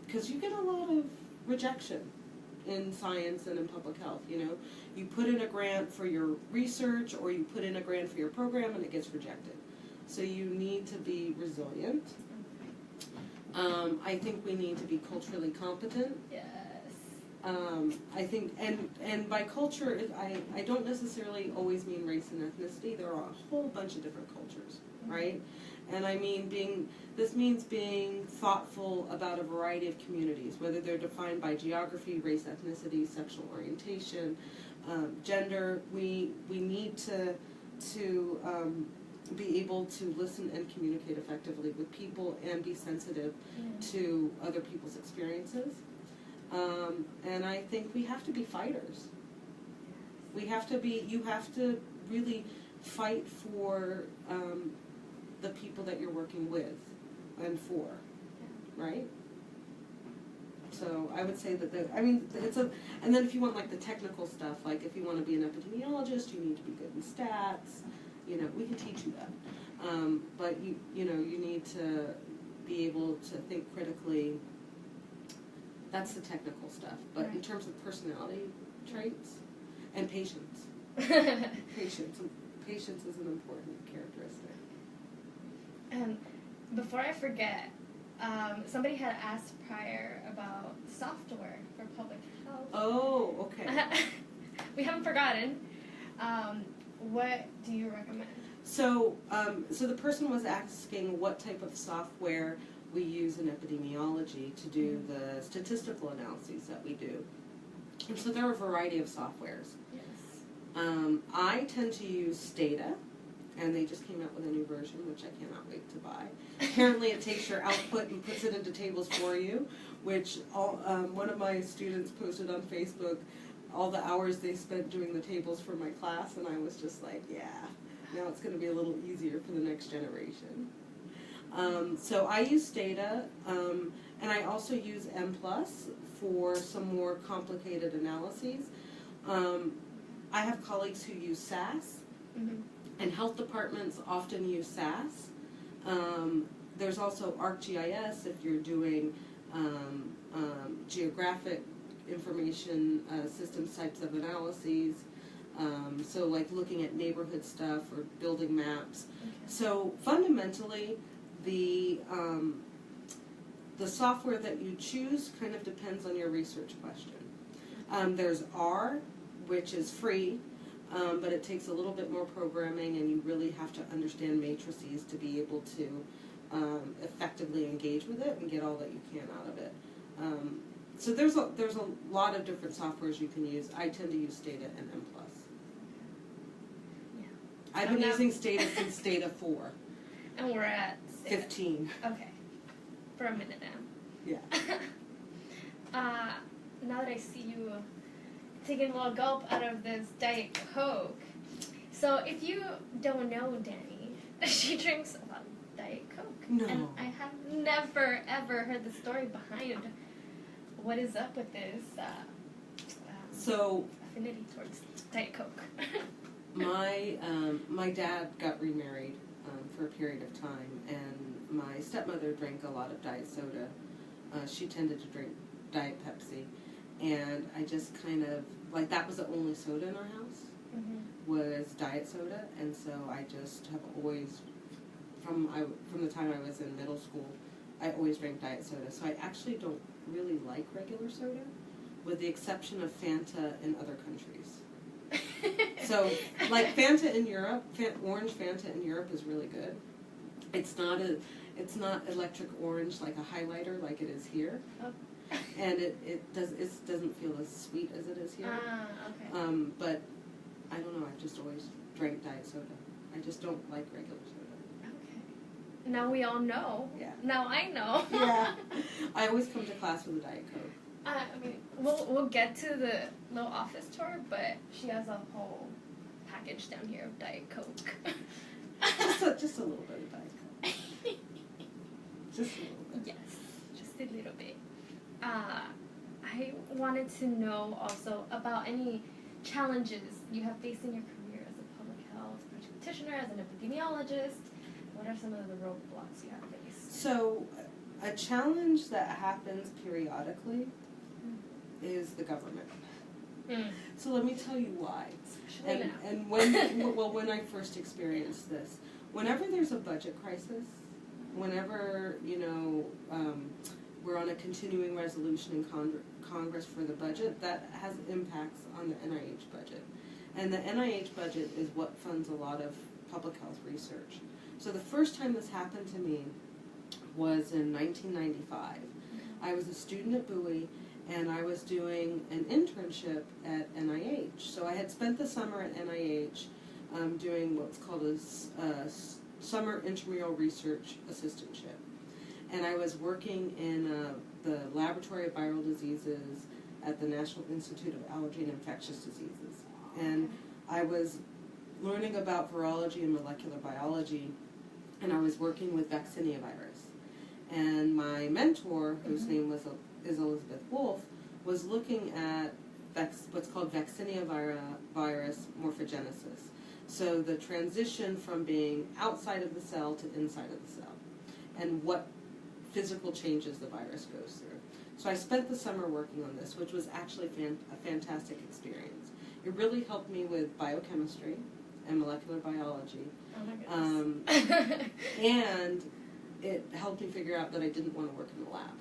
Speaker 2: because you get a lot of rejection in science and in public health. You put in a grant for your research, or you put in a grant for your program and it gets rejected. So you need to be resilient. I think we need to be culturally competent.
Speaker 1: Yes.
Speaker 2: I think, and by culture, I don't necessarily always mean race and ethnicity. There are a whole bunch of different cultures, right? And I mean this means being thoughtful about a variety of communities, whether they're defined by geography, race, ethnicity, sexual orientation, gender. We need to be able to listen and communicate effectively with people and be sensitive to other people's experiences. And I think we have to be fighters. You have to really fight for the people that you're working with and for, right? So I would say that and then if you want like the technical stuff, like if you want to be an epidemiologist, you need to be good in stats. We can teach you that. But you need to be able to think critically. That's the technical stuff. But in terms of personality traits and patience, patience is an important characteristic.
Speaker 1: Before I forget, somebody had asked prior about software for public health.
Speaker 2: Oh, okay.
Speaker 1: We haven't forgotten. What do you recommend?
Speaker 2: So the person was asking what type of software we use in epidemiology to do the statistical analyses that we do. And so there are a variety of softwares.
Speaker 1: Yes.
Speaker 2: I tend to use Stata, and they just came out with a new version, which I cannot wait to buy. Apparently it takes your output and puts it into tables for you, which one of my students posted on Facebook all the hours they spent doing the tables for my class, and I was just like, yeah, now it's going to be a little easier for the next generation. So I use Stata, and I also use M+ for some more complicated analyses. I have colleagues who use SAS, and health departments often use SAS. There's also ArcGIS if you're doing geographic information systems types of analyses. So like looking at neighborhood stuff or building maps.
Speaker 1: Okay.
Speaker 2: So fundamentally, the software that you choose kind of depends on your research question. There's R, which is free, but it takes a little bit more programming, and you really have to understand matrices to be able to effectively engage with it and get all that you can out of it. So there's a lot of different softwares you can use. I tend to use Stata and M+.
Speaker 1: Yeah.
Speaker 2: I've been using Stata since Stata 4.
Speaker 1: And we're at
Speaker 2: 15.
Speaker 1: Okay. For a minute now.
Speaker 2: Yeah.
Speaker 1: Now that I see you taking a little gulp out of this Diet Coke. So if you don't know Danny, she drinks a lot of Diet Coke.
Speaker 2: No.
Speaker 1: And I have never, ever heard the story behind what is up with this affinity towards Diet Coke.
Speaker 2: My dad got remarried for a period of time, and my stepmother drank a lot of diet soda. She tended to drink Diet Pepsi, and I just kind of, like, that was the only soda in our house, was diet soda, and so I just have always, from the time I was in middle school, I always drank diet soda. So I actually don't really like regular soda, with the exception of Fanta in other countries. So, like Fanta in Europe, orange Fanta in Europe is really good. It's not electric orange like a highlighter like it is here, and it doesn't feel as sweet as it is here.
Speaker 1: Okay.
Speaker 2: But I don't know. I've just always drank diet soda. I just don't like regular soda.
Speaker 1: Okay. Now we all know.
Speaker 2: Yeah.
Speaker 1: Now I know.
Speaker 2: Yeah. I always come to class with a Diet Coke.
Speaker 1: I mean, we'll get to the little office tour, but she has a whole package down here of Diet Coke.
Speaker 2: just a little bit of Diet Coke. Just a little bit.
Speaker 1: Yes, just a little bit. I wanted to know also about any challenges you have faced in your career as a public health practitioner, as an epidemiologist. What are some of the roadblocks you have faced?
Speaker 2: So, a challenge that happens periodically is the government. So let me tell you why. And when I first experienced this, whenever there's a budget crisis, whenever we're on a continuing resolution in Congress for the budget that has impacts on the NIH budget. And the NIH budget is what funds a lot of public health research. So the first time this happened to me was in 1995. I was a student at Bowie, and I was doing an internship at NIH. So I had spent the summer at NIH doing what's called a summer intramural research assistantship. And I was working in the Laboratory of Viral Diseases at the National Institute of Allergy and Infectious Diseases. And I was learning about virology and molecular biology, and I was working with vaccinia virus. And my mentor, whose name is Elizabeth Wolf, was looking at what's called vaccinia virus morphogenesis. So the transition from being outside of the cell to inside of the cell, and what physical changes the virus goes through. So I spent the summer working on this, which was actually a fantastic experience. It really helped me with biochemistry and molecular biology.
Speaker 1: Oh my goodness.
Speaker 2: And it helped me figure out that I didn't want to work in the lab.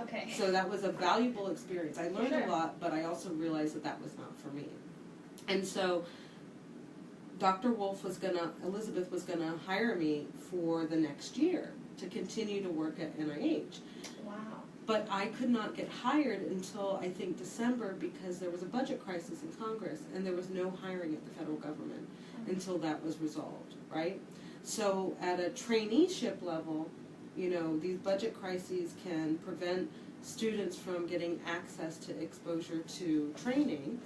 Speaker 1: Okay.
Speaker 2: So that was a valuable experience. I learned a lot, but I also realized that that was not for me. And so Elizabeth was gonna hire me for the next year to continue to work at NIH.
Speaker 1: Wow.
Speaker 2: But I could not get hired until, I think, December, because there was a budget crisis in Congress, and there was no hiring at the federal government until that was resolved, right? So at a traineeship level, you know, these budget crises can prevent students from getting access to exposure to training.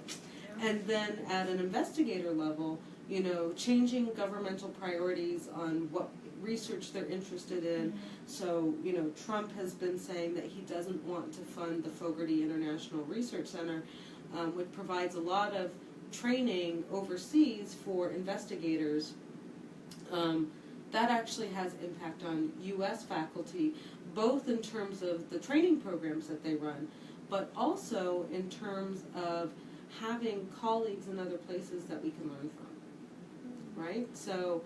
Speaker 2: And then at an investigator level, you know, changing governmental priorities on what research they're interested in. So, you know, Trump has been saying that he doesn't want to fund the Fogarty International Research Center, which provides a lot of training overseas for investigators. That actually has impact on U.S. faculty, both in terms of the training programs that they run, but also in terms of having colleagues in other places that we can learn from, right? So,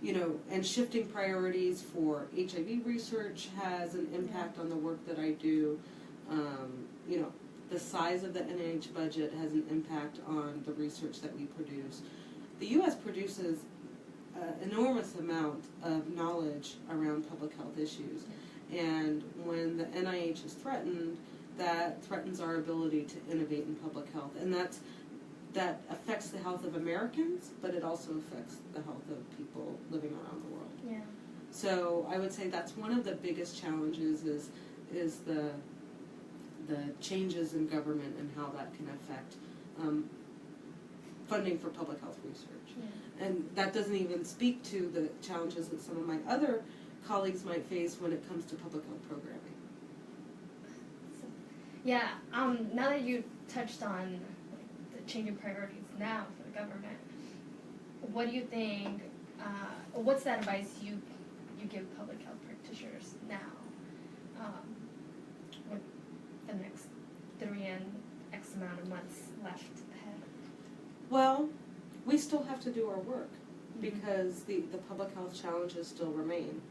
Speaker 2: you know, and shifting priorities for HIV research has an impact on the work that I do. You know, the size of the NIH budget has an impact on the research that we produce. The U.S. produces an enormous amount of knowledge around public health issues, and when the NIH is threatened, that threatens our ability to innovate in public health, and that affects the health of Americans, but it also affects the health of people living around the world.
Speaker 1: Yeah.
Speaker 2: So I would say that's one of the biggest challenges is the changes in government and how that can affect funding for public health research. Yeah. And that doesn't even speak to the challenges that some of my other colleagues might face when it comes to public health programming.
Speaker 1: Yeah, now that you touched on the changing priorities now for the government, what do you think, what's that advice you give public health practitioners now, with the next 3 and X amount of months left ahead?
Speaker 2: Well, we still have to do our work because the public health challenges still remain.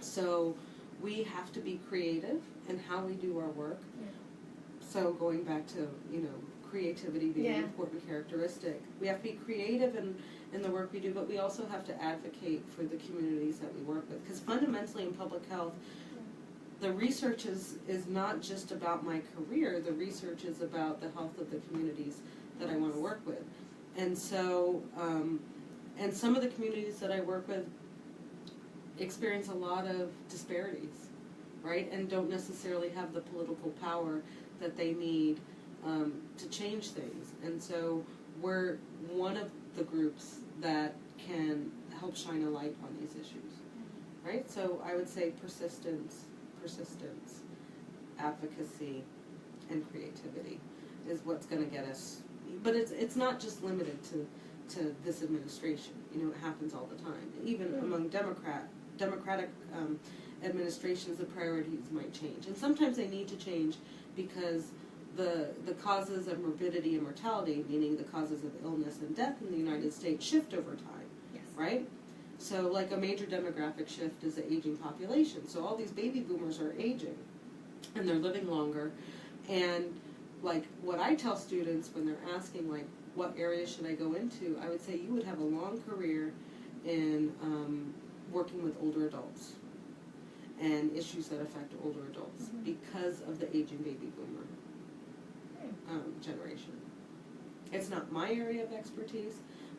Speaker 2: So we have to be creative in how we do our work. Yeah. So going back to, you know, creativity being an important characteristic. We have to be creative in the work we do, but we also have to advocate for the communities that we work with. Because fundamentally in public health, the research is not just about my career, the research is about the health of the communities that I want to work with. And so, and some of the communities that I work with experience a lot of disparities, right? And don't necessarily have the political power that they need to change things. And so we're one of the groups that can help shine a light on these issues, right? So I would say persistence, advocacy, and creativity is what's going to get us. But it's not just limited to this administration. You know, it happens all the time. Even among democratic administrations, the priorities might change. And sometimes they need to change because the causes of morbidity and mortality, meaning the causes of illness and death in the United States, shift over time, right? So like a major demographic shift is the aging population. So all these baby boomers are aging and they're living longer. And like what I tell students when they're asking like what area should I go into, I would say you would have a long career in working with older adults and issues that affect older adults because of the aging baby boomer generation. It's not my area of expertise,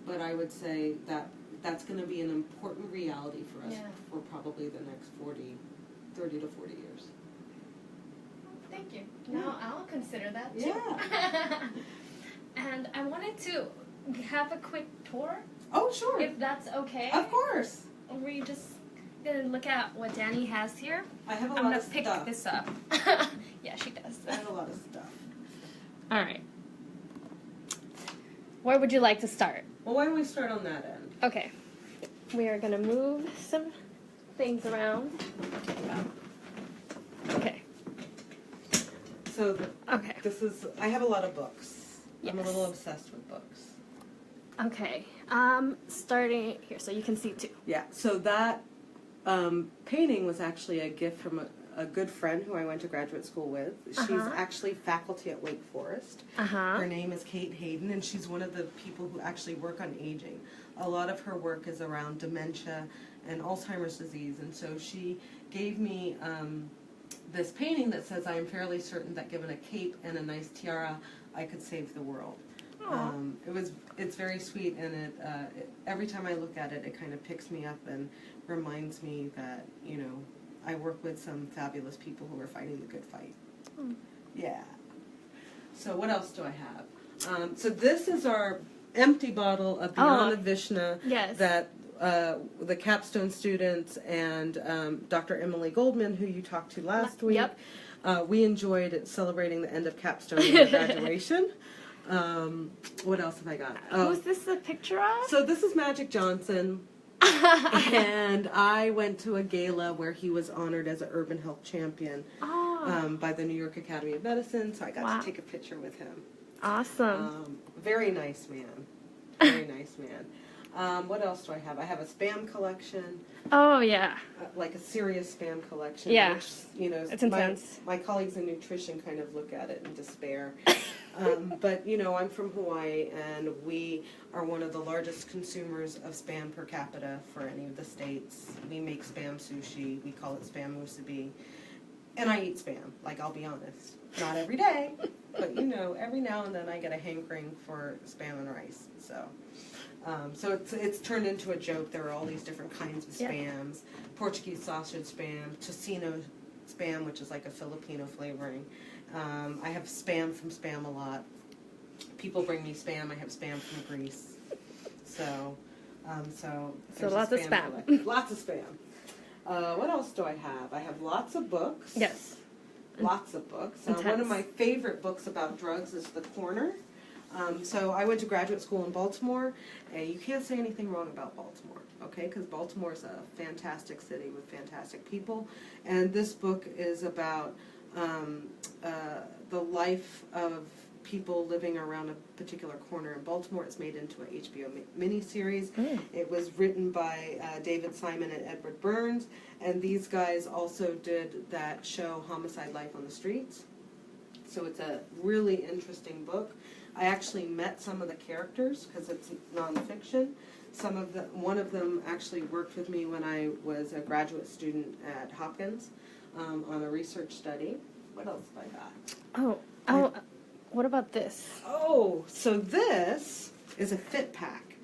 Speaker 2: but I would say that that's going to be an important reality for us for probably the next 30 to 40 years.
Speaker 1: Thank you. Now I'll consider that too.
Speaker 2: Yeah.
Speaker 1: And I wanted to have a quick tour.
Speaker 2: Oh, sure.
Speaker 1: If that's okay.
Speaker 2: Of course.
Speaker 1: We're just going to look at what Danny has here.
Speaker 2: I have a
Speaker 1: I'm
Speaker 2: lot
Speaker 1: going
Speaker 2: of
Speaker 1: to pick
Speaker 2: stuff.
Speaker 1: this up. Yeah, she does.
Speaker 2: I have a lot of stuff.
Speaker 1: All right. Where would you like to start?
Speaker 2: Well, why don't we start on that end?
Speaker 1: Okay. We are going to move some things around. Okay.
Speaker 2: So,
Speaker 1: Okay.
Speaker 2: I have a lot of books.
Speaker 1: Yes.
Speaker 2: I'm a little obsessed with books.
Speaker 1: Okay. Starting here, so you can see too.
Speaker 2: Yeah, so that painting was actually a gift from a good friend who I went to graduate school with. She's actually faculty at Wake Forest. Her name is Kate Hayden, and she's one of the people who actually work on aging. A lot of her work is around dementia and Alzheimer's disease, and so she gave me this painting that says, I am fairly certain that given a cape and a nice tiara, I could save the world. It's very sweet, and every time I look at it, it kind of picks me up and reminds me that, you know, I work with some fabulous people who are fighting the good fight. Yeah. So what else do I have? So this is our empty bottle of Beyond the Vishna that the capstone students and Dr. Emily Goldman, who you talked to last week, we enjoyed celebrating the end of capstone and graduation. What else have I got?
Speaker 1: Who's this a picture of?
Speaker 2: So this is Magic Johnson. And I went to a gala where he was honored as an urban health champion by the New York Academy of Medicine, so I got to take a picture with him.
Speaker 1: Awesome.
Speaker 2: Very nice man. Very nice man. What else do I have? I have a Spam collection.
Speaker 1: Oh, yeah.
Speaker 2: Like a serious Spam collection.
Speaker 1: Yeah.
Speaker 2: Which, you know,
Speaker 1: it's intense.
Speaker 2: My colleagues in nutrition kind of look at it in despair. But, you know, I'm from Hawaii, and we are one of the largest consumers of Spam per capita for any of the states. We make Spam sushi. We call it Spam musubi. And I eat Spam, like, I'll be honest. Not every day, but, you know, every now and then I get a hankering for Spam and rice. So it's turned into a joke. There are all these different kinds of Spams. Portuguese sausage Spam, tocino Spam, which is like a Filipino flavoring. I have Spam from Spam a lot. People bring me Spam. I have Spam from Greece. So
Speaker 1: lots of Spam.
Speaker 2: Lots of Spam. What else do I have? I have lots of books.
Speaker 1: Yes.
Speaker 2: Lots of books. One of my favorite books about drugs is The Corner. So I went to graduate school in Baltimore, and you can't say anything wrong about Baltimore, okay? Because Baltimore is a fantastic city with fantastic people. And this book is about the life of people living around a particular corner in Baltimore. It's made into an HBO miniseries. It was written by David Simon and Edward Burns, and these guys also did that show Homicide: Life on the Streets. So it's a really interesting book. I actually met some of the characters because it's nonfiction. One of them actually worked with me when I was a graduate student at Hopkins on a research study. What else have I got?
Speaker 1: What about this?
Speaker 2: Oh, so this is a fit pack.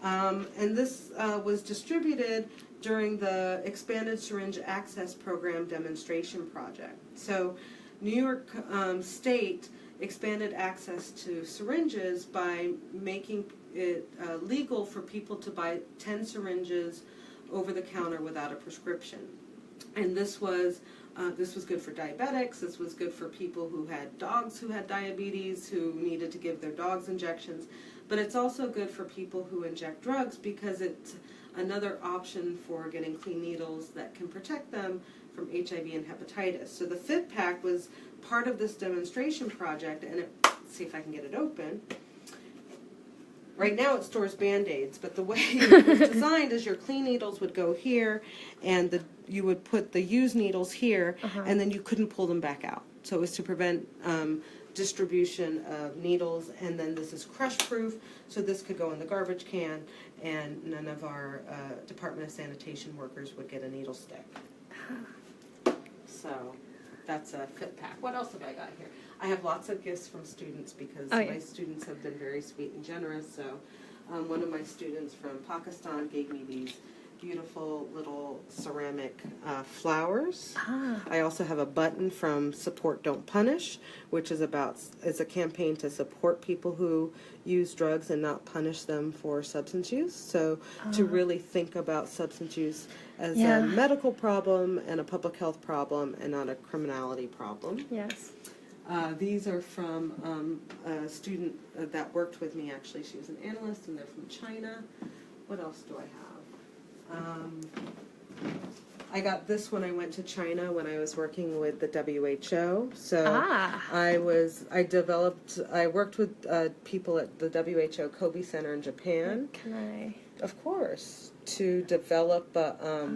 Speaker 2: And this was distributed during the Expanded Syringe Access Program demonstration project. So New York State expanded access to syringes by making it legal for people to buy 10 syringes over the counter without a prescription. And this was good for diabetics. This was good for people who had dogs who had diabetes, who needed to give their dogs injections. But it's also good for people who inject drugs because it's another option for getting clean needles that can protect them from HIV and hepatitis. So the Fit Pack was part of this demonstration project, and let's see if I can get it open. Right now it stores Band-Aids, but the way it was designed is your clean needles would go here, and you would put the used needles here, and then you couldn't pull them back out. So it was to prevent distribution of needles, and then this is crush-proof, so this could go in the garbage can, and none of our Department of Sanitation workers would get a needle stick. So that's a fit pack. What else have I got here? I have lots of gifts from students because my students have been very sweet and generous. So one of my students from Pakistan gave me these beautiful little ceramic flowers. I also have a button from Support Don't Punish, which is a campaign to support people who use drugs and not punish them for substance use. So to really think about substance use as a medical problem and a public health problem and not a criminality problem.
Speaker 1: Yes.
Speaker 2: These are from a student that worked with me, actually. She was an analyst, and they're from China. What else do I have? I got this when I went to China when I was working with the WHO. So I worked with people at the WHO Kobe Center in Japan.
Speaker 1: Can I?
Speaker 2: Of course, to develop a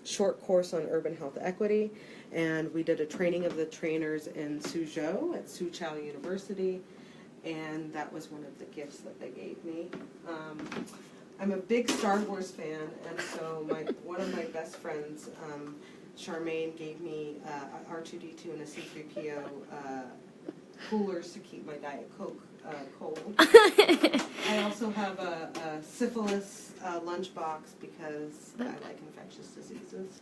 Speaker 2: short course on urban health equity. And we did a training of the trainers in Suzhou at Soochow University, and that was one of the gifts that they gave me. I'm a big Star Wars fan, and so one of my best friends, Charmaine, gave me R2-D2 and a C-3PO coolers to keep my Diet Coke cold. I also have a syphilis lunchbox because I like infectious diseases.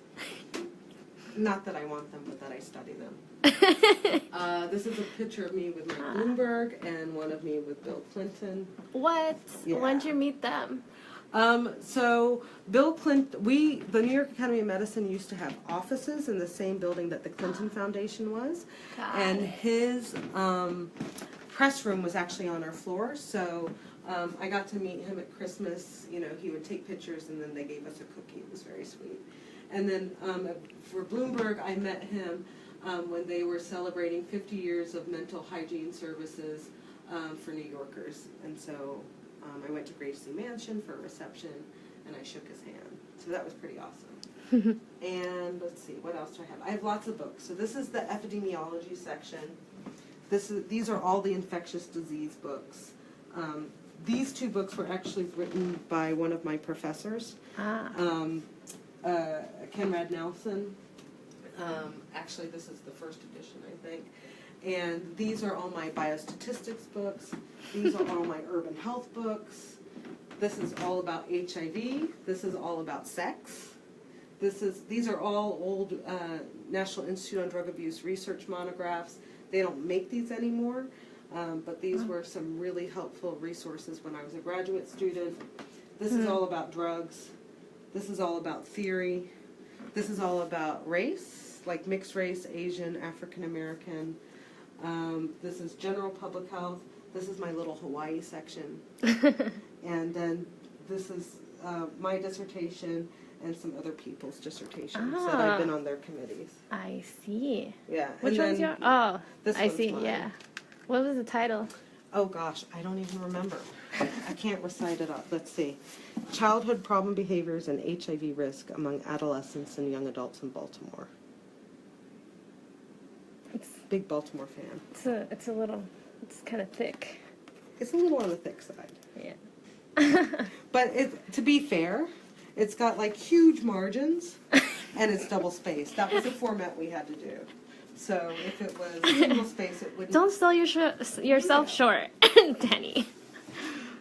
Speaker 2: Not that I want them, but that I study them. This is a picture of me with Mike Bloomberg and one of me with Bill Clinton.
Speaker 1: What?
Speaker 2: Yeah.
Speaker 1: When did you meet them?
Speaker 2: So Bill Clinton, the New York Academy of Medicine used to have offices in the same building that the Clinton Foundation was. And his press room was actually on our floor. So I got to meet him at Christmas. You know, he would take pictures and then they gave us a cookie. It was very sweet. And then for Bloomberg, I met him when they were celebrating 50 years of mental hygiene services for New Yorkers. And so I went to Gracie Mansion for a reception, and I shook his hand. So that was pretty awesome. And let's see, what else do I have? I have lots of books. So this is the epidemiology section. These are all the infectious disease books. These two books were actually written by one of my professors. Conrad Nelson. Actually, this is the first edition, I think. And these are all my biostatistics books. These are all my urban health books. This is all about HIV. This is all about sex. These are all old National Institute on Drug Abuse research monographs. They don't make these anymore, but these were some really helpful resources when I was a graduate student. This is all about drugs. This is all about theory. This is all about race, like mixed race, Asian, African American. This is general public health. This is my little Hawaii section. And then this is my dissertation and some other people's dissertations that I've been on their committees.
Speaker 1: I see.
Speaker 2: Yeah.
Speaker 1: Which one's your? Oh,
Speaker 2: this
Speaker 1: I see.
Speaker 2: mine.
Speaker 1: Yeah. What was the title?
Speaker 2: Oh gosh, I don't even remember. I can't recite it up. Let's see. Childhood Problem Behaviors and HIV Risk Among Adolescents and Young Adults in Baltimore. Big Baltimore fan.
Speaker 1: It's kind of thick.
Speaker 2: It's a little on the thick side.
Speaker 1: Yeah.
Speaker 2: But to be fair, it's got like huge margins and it's double spaced. That was the format we had to do. So if it was single space, it wouldn't.
Speaker 1: Don't sell yourself short, Danny.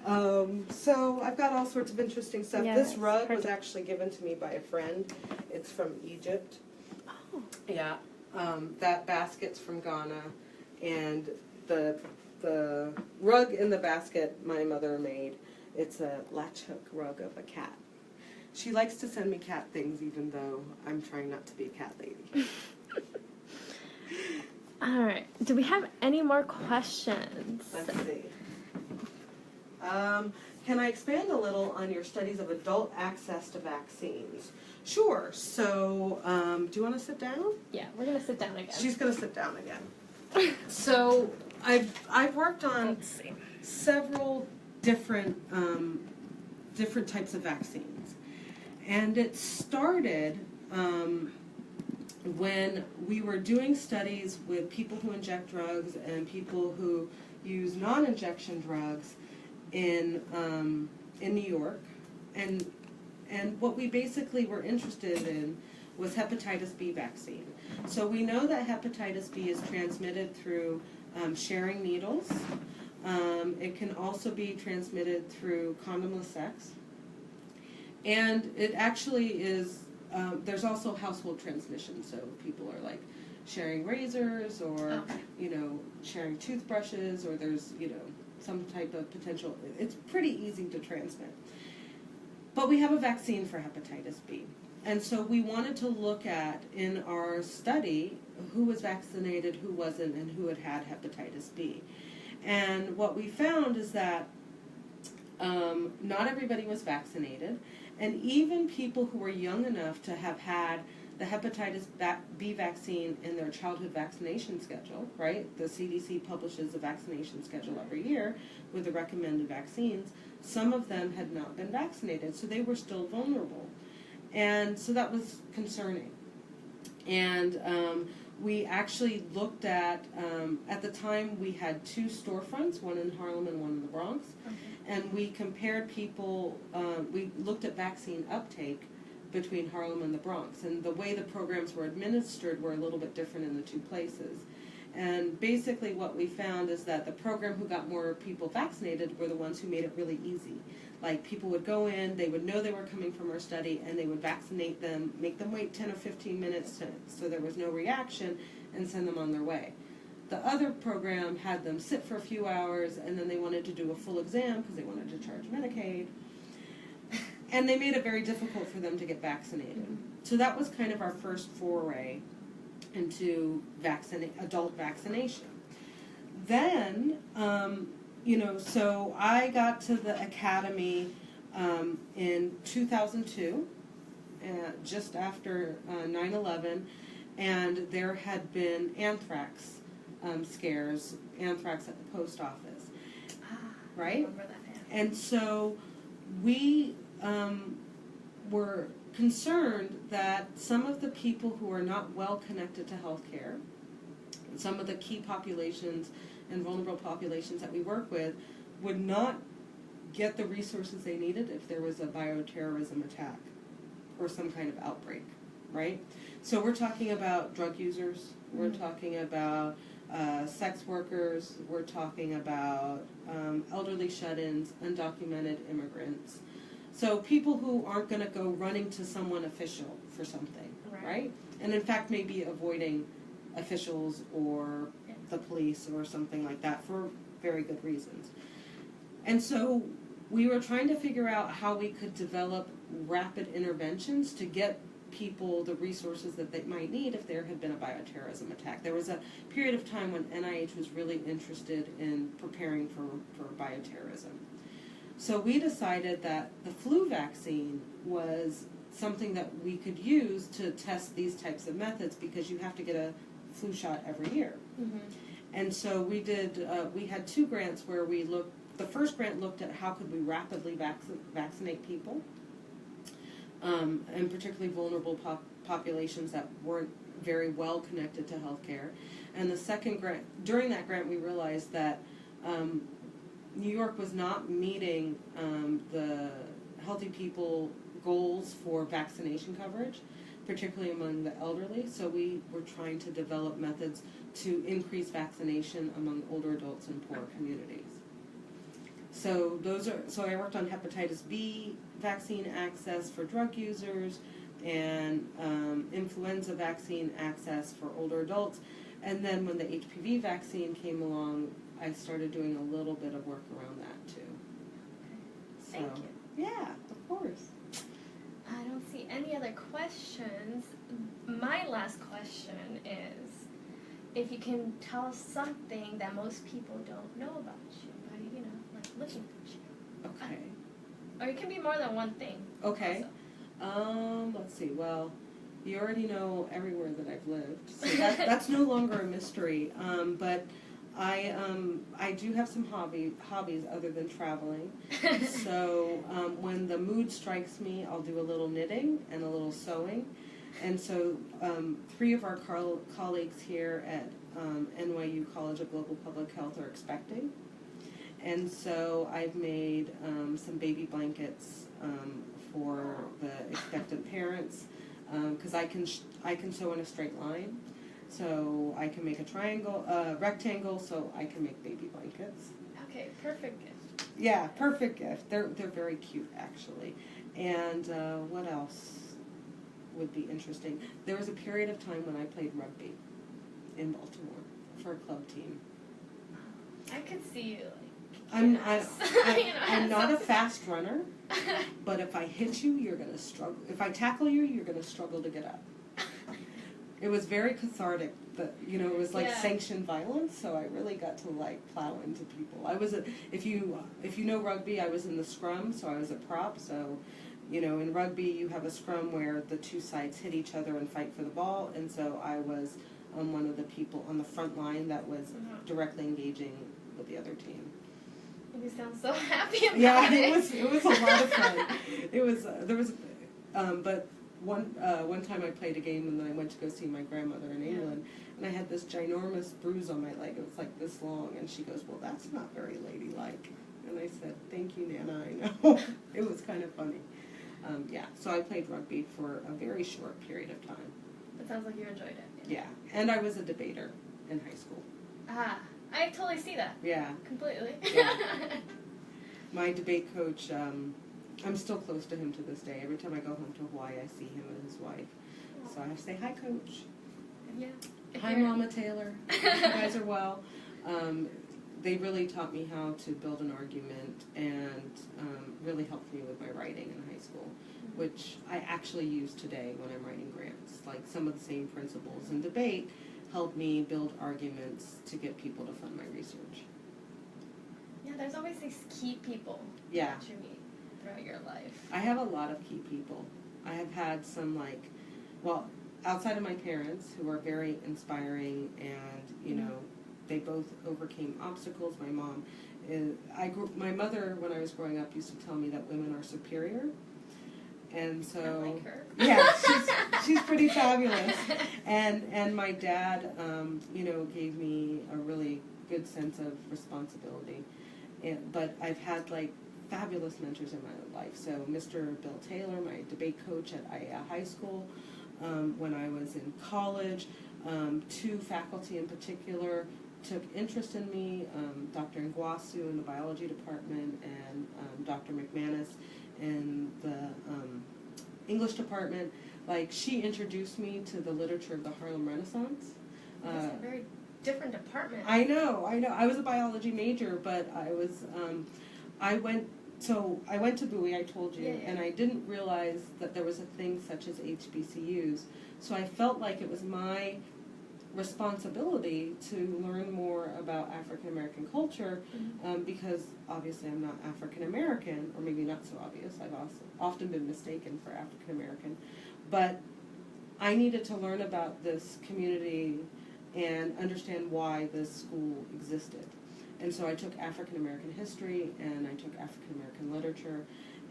Speaker 2: So I've got all sorts of interesting stuff.
Speaker 1: Yeah,
Speaker 2: this rug was actually given to me by a friend. It's from Egypt.
Speaker 1: Oh.
Speaker 2: Yeah. That basket's from Ghana, and the rug in the basket my mother made. It's a latch hook rug of a cat. She likes to send me cat things, even though I'm trying not to be a cat lady.
Speaker 1: All right. Do we have any more questions?
Speaker 2: Let's see. Can I expand a little on your studies of adult access to vaccines? Sure. So, do you want to sit down?
Speaker 1: Yeah, we're gonna sit down again.
Speaker 2: She's going to sit down again. So, I've worked on several different different types of vaccines. And it started when we were doing studies with people who inject drugs and people who use non-injection drugs in New York, and what we basically were interested in was hepatitis B vaccine. So we know that hepatitis B is transmitted through sharing needles. It can also be transmitted through condomless sex, and it actually is. There's also household transmission, so people are like sharing razors or sharing toothbrushes, or there's some type of potential. It's pretty easy to transmit. But we have a vaccine for hepatitis B. And so we wanted to look at, in our study, who was vaccinated, who wasn't, and who had had hepatitis B. And what we found is that not everybody was vaccinated, and even people who were young enough to have had the hepatitis B vaccine in their childhood vaccination schedule, right? The CDC publishes a vaccination schedule every year with the recommended vaccines. Some of them had not been vaccinated, so they were still vulnerable. And so that was concerning. And we actually looked at the time we had 2 storefronts, one in Harlem and one in the Bronx.
Speaker 1: Okay.
Speaker 2: And we compared people, we looked at vaccine uptake between Harlem and the Bronx. And the way the programs were administered were a little bit different in the 2 places. And basically what we found is that the program who got more people vaccinated were the ones who made it really easy. Like, people would go in, they would know they were coming from our study, and they would vaccinate them, make them wait 10 or 15 minutes so there was no reaction, and send them on their way. The other program had them sit for a few hours, and then they wanted to do a full exam because they wanted to charge Medicaid. And they made it very difficult for them to get vaccinated. So that was kind of our first foray into adult vaccination. Then, so I got to the academy in 2002, just after 9/11, and there had been anthrax scares, anthrax at the post office, right?
Speaker 1: I remember that.
Speaker 2: And so we were concerned that some of the people who are not well connected to healthcare, some of the key populations and vulnerable populations that we work with, would not get the resources they needed if there was a bioterrorism attack or some kind of outbreak, right? So we're talking about drug users, we're talking about sex workers, we're talking about elderly shut-ins, undocumented immigrants. So people who aren't going to go running to someone official for something, right? And in fact maybe avoiding officials or the police or something like that for very good reasons. And so we were trying to figure out how we could develop rapid interventions to get people the resources that they might need if there had been a bioterrorism attack. There was a period of time when NIH was really interested in preparing for bioterrorism. So we decided that the flu vaccine was something that we could use to test these types of methods, because you have to get a flu shot every year. And so we did, we had 2 grants where we looked. The first grant looked at how could we rapidly vaccinate people, and particularly vulnerable populations that weren't very well connected to healthcare. And the second grant, during that grant we realized that New York was not meeting the healthy people goals for vaccination coverage, particularly among the elderly. So we were trying to develop methods to increase vaccination among older adults in poor communities. So I worked on hepatitis B vaccine access for drug users, and influenza vaccine access for older adults. And then when the HPV vaccine came along, I started doing a little bit of work around that too.
Speaker 1: Thank you.
Speaker 2: Yeah, of course.
Speaker 1: I don't see any other questions. My last question is, if you can tell us something that most people don't know about you, by, like looking at you.
Speaker 2: Okay.
Speaker 1: Or it can be more than one thing.
Speaker 2: Okay.
Speaker 1: Also.
Speaker 2: Let's see. Well, you already know everywhere that I've lived, so that's no longer a mystery. But I do have some hobbies other than traveling. So when the mood strikes me, I'll do a little knitting and a little sewing. And so 3 of our colleagues here at NYU College of Global Public Health are expecting. And so I've made some baby blankets for the expectant parents, because I can sew in a straight line. So I can make a rectangle, so I can make baby blankets.
Speaker 1: Okay, perfect gift.
Speaker 2: Yeah, perfect gift. They're very cute, actually. And what else would be interesting? There was a period of time when I played rugby in Baltimore for a club team.
Speaker 1: I could see you
Speaker 2: I'm not a fast runner, but if I hit you, you're gonna struggle. If I tackle you, you're gonna struggle to get up. It was very cathartic, but it was like sanctioned violence, so I really got to plow into people. I was if you know rugby, I was in the scrum, so I was a prop. So, in rugby you have a scrum where the 2 sides hit each other and fight for the ball, and so I was one of the people on the front line that was directly engaging with the other team.
Speaker 1: You sound so happy about it.
Speaker 2: Yeah, it was a lot of fun. It was but one time I played a game and then I went to go see my grandmother in England, and I had this ginormous bruise on my leg. It was like this long, and she goes, "Well, that's not very ladylike." And I said, "Thank you, Nana, I know." It was kind of funny. So I played rugby for a very short period of time.
Speaker 1: It sounds like you enjoyed it.
Speaker 2: Yeah, and I was a debater in high school.
Speaker 1: I totally see that.
Speaker 2: Yeah.
Speaker 1: Completely.
Speaker 2: Yeah. My debate coach, I'm still close to him to this day. Every time I go home to Hawaii, I see him and his wife. So I have to say, "Hi, Coach."
Speaker 1: Yeah.
Speaker 2: Hi, Mama Taylor. You guys are well. They really taught me how to build an argument, and really helped me with my writing in high school, which I actually use today when I'm writing grants. Like, some of the same principles in debate help me build arguments to get people to fund my research.
Speaker 1: Yeah, there's always these key people
Speaker 2: Yeah.
Speaker 1: that you meet throughout your life.
Speaker 2: I have a lot of key people. I have had some, outside of my parents, who are very inspiring, and, they both overcame obstacles. My mom my mother, when I was growing up, used to tell me that women are superior. And so,
Speaker 1: I like her.
Speaker 2: Yeah, she's pretty fabulous. And my dad, gave me a really good sense of responsibility. But I've had fabulous mentors in my life. So Mr. Bill Taylor, my debate coach at IAA High School, when I was in college, 2 faculty in particular took interest in me, Dr. Ngwasu in the biology department, and Dr. McManus in the English department. She introduced me to the literature of the Harlem Renaissance.
Speaker 1: It's a very different department.
Speaker 2: I know. I was a biology major, but I went to Bowie, I told you, and I didn't realize that there was a thing such as HBCUs. So I felt like it was my responsibility to learn more about African American culture, because obviously I'm not African American, or maybe not so obvious. I've also often been mistaken for African American, but I needed to learn about this community and understand why this school existed. And so I took African American history, and I took African American literature,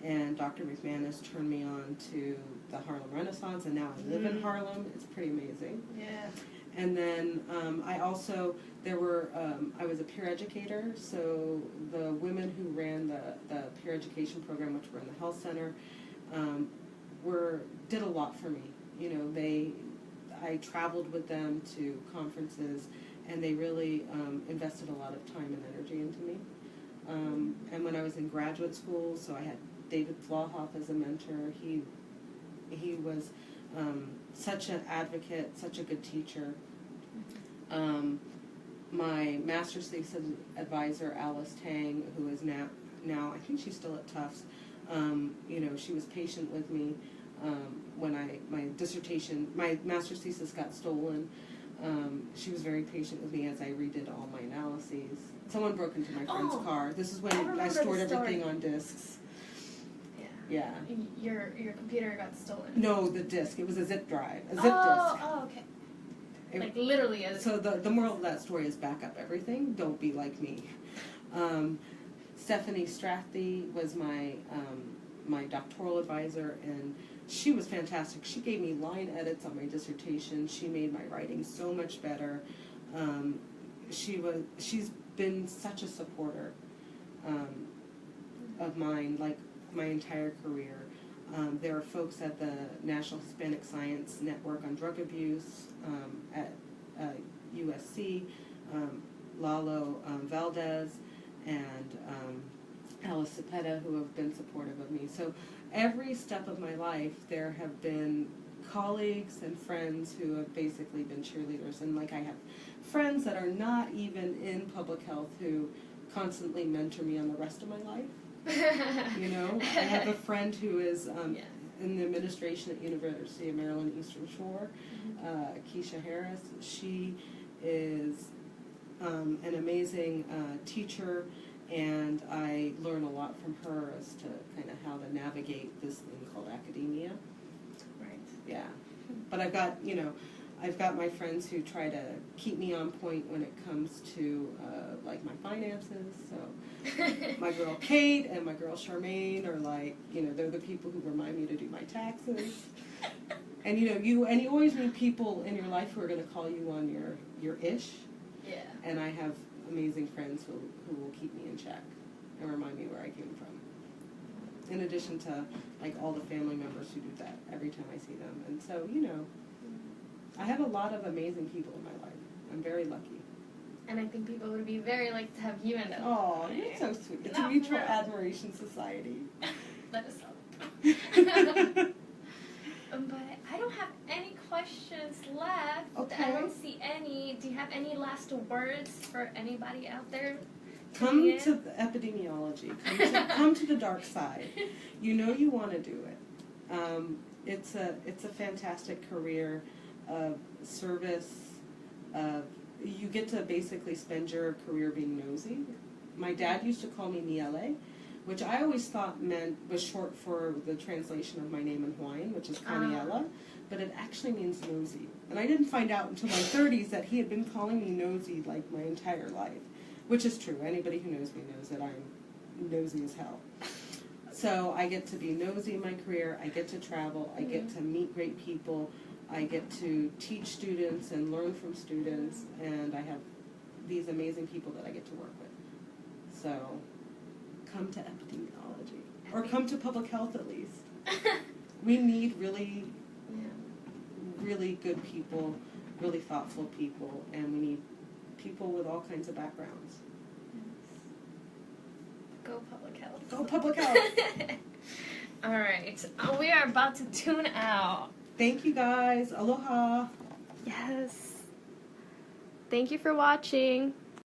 Speaker 2: and Dr. McManus turned me on to the Harlem Renaissance, and now I live in Harlem. It's pretty amazing.
Speaker 1: Yeah.
Speaker 2: And then I was a peer educator, so the women who ran the peer education program, which were in the health center, did a lot for me. I traveled with them to conferences, and they really invested a lot of time and energy into me. And when I was in graduate school, so I had David Flahoff as a mentor. He was such an advocate, such a good teacher. My master's thesis advisor, Alice Tang, who is now I think she's still at Tufts, she was patient with me when my master's thesis got stolen. She was very patient with me as I redid all my analyses. Someone broke into my friend's car. This is when I stored everything on discs. Yeah.
Speaker 1: Your computer got stolen.
Speaker 2: No, the disk. It was a zip drive. A zip disk.
Speaker 1: Oh, okay. Like literally.
Speaker 2: So the moral of that story is back up everything. Don't be like me. Stephanie Strathy was my my doctoral advisor, and she was fantastic. She gave me line edits on my dissertation. She made my writing so much better. She's been such a supporter of mine, like my entire career. There are folks at the National Hispanic Science Network on Drug Abuse at USC, Lalo Valdez, and Alice Cepeda, who have been supportive of me. So every step of my life, there have been colleagues and friends who have basically been cheerleaders. And like I have friends that are not even in public health who constantly mentor me on the rest of my life. You know, I have a friend who is in the administration at University of Maryland Eastern Shore, Keisha Harris. She is an amazing teacher, and I learn a lot from her as to kind of how to navigate this thing called academia.
Speaker 1: Right.
Speaker 2: Yeah. But I've got my friends who try to keep me on point when it comes to like my finances. So my girl Kate and my girl Charmaine are like, they're the people who remind me to do my taxes. And you always need people in your life who are going to call you on your ish.
Speaker 1: Yeah.
Speaker 2: And I have amazing friends who will keep me in check and remind me where I came from. In addition to like all the family members who do that every time I see them. And so, I have a lot of amazing people in my life. I'm very lucky.
Speaker 1: And I think people would be very like to have you in it.
Speaker 2: Oh, you're so sweet. It's a mutual admiration society.
Speaker 1: Let us know. But I don't have any questions left.
Speaker 2: Okay.
Speaker 1: I don't see any. Do you have any last words for anybody out there?
Speaker 2: Come to the epidemiology. Come to the dark side. You want to do it. It's a fantastic career of service. You get to basically spend your career being nosy. My dad used to call me Niele, which I always thought was short for the translation of my name in Hawaiian, which is Kaniela, but it actually means nosy. And I didn't find out until my 30s that he had been calling me nosy like my entire life, which is true. Anybody who knows me knows that I'm nosy as hell. So I get to be nosy in my career. I get to travel. I get to meet great people. I get to teach students and learn from students, and I have these amazing people that I get to work with. So come to epidemiology, or come to public health at least. We need really good people, really thoughtful people, and we need people with all kinds of backgrounds.
Speaker 1: Go public health.
Speaker 2: Go public health.
Speaker 1: All right, we are about to tune out.
Speaker 2: Thank you guys. Aloha.
Speaker 1: Yes. Thank you for watching.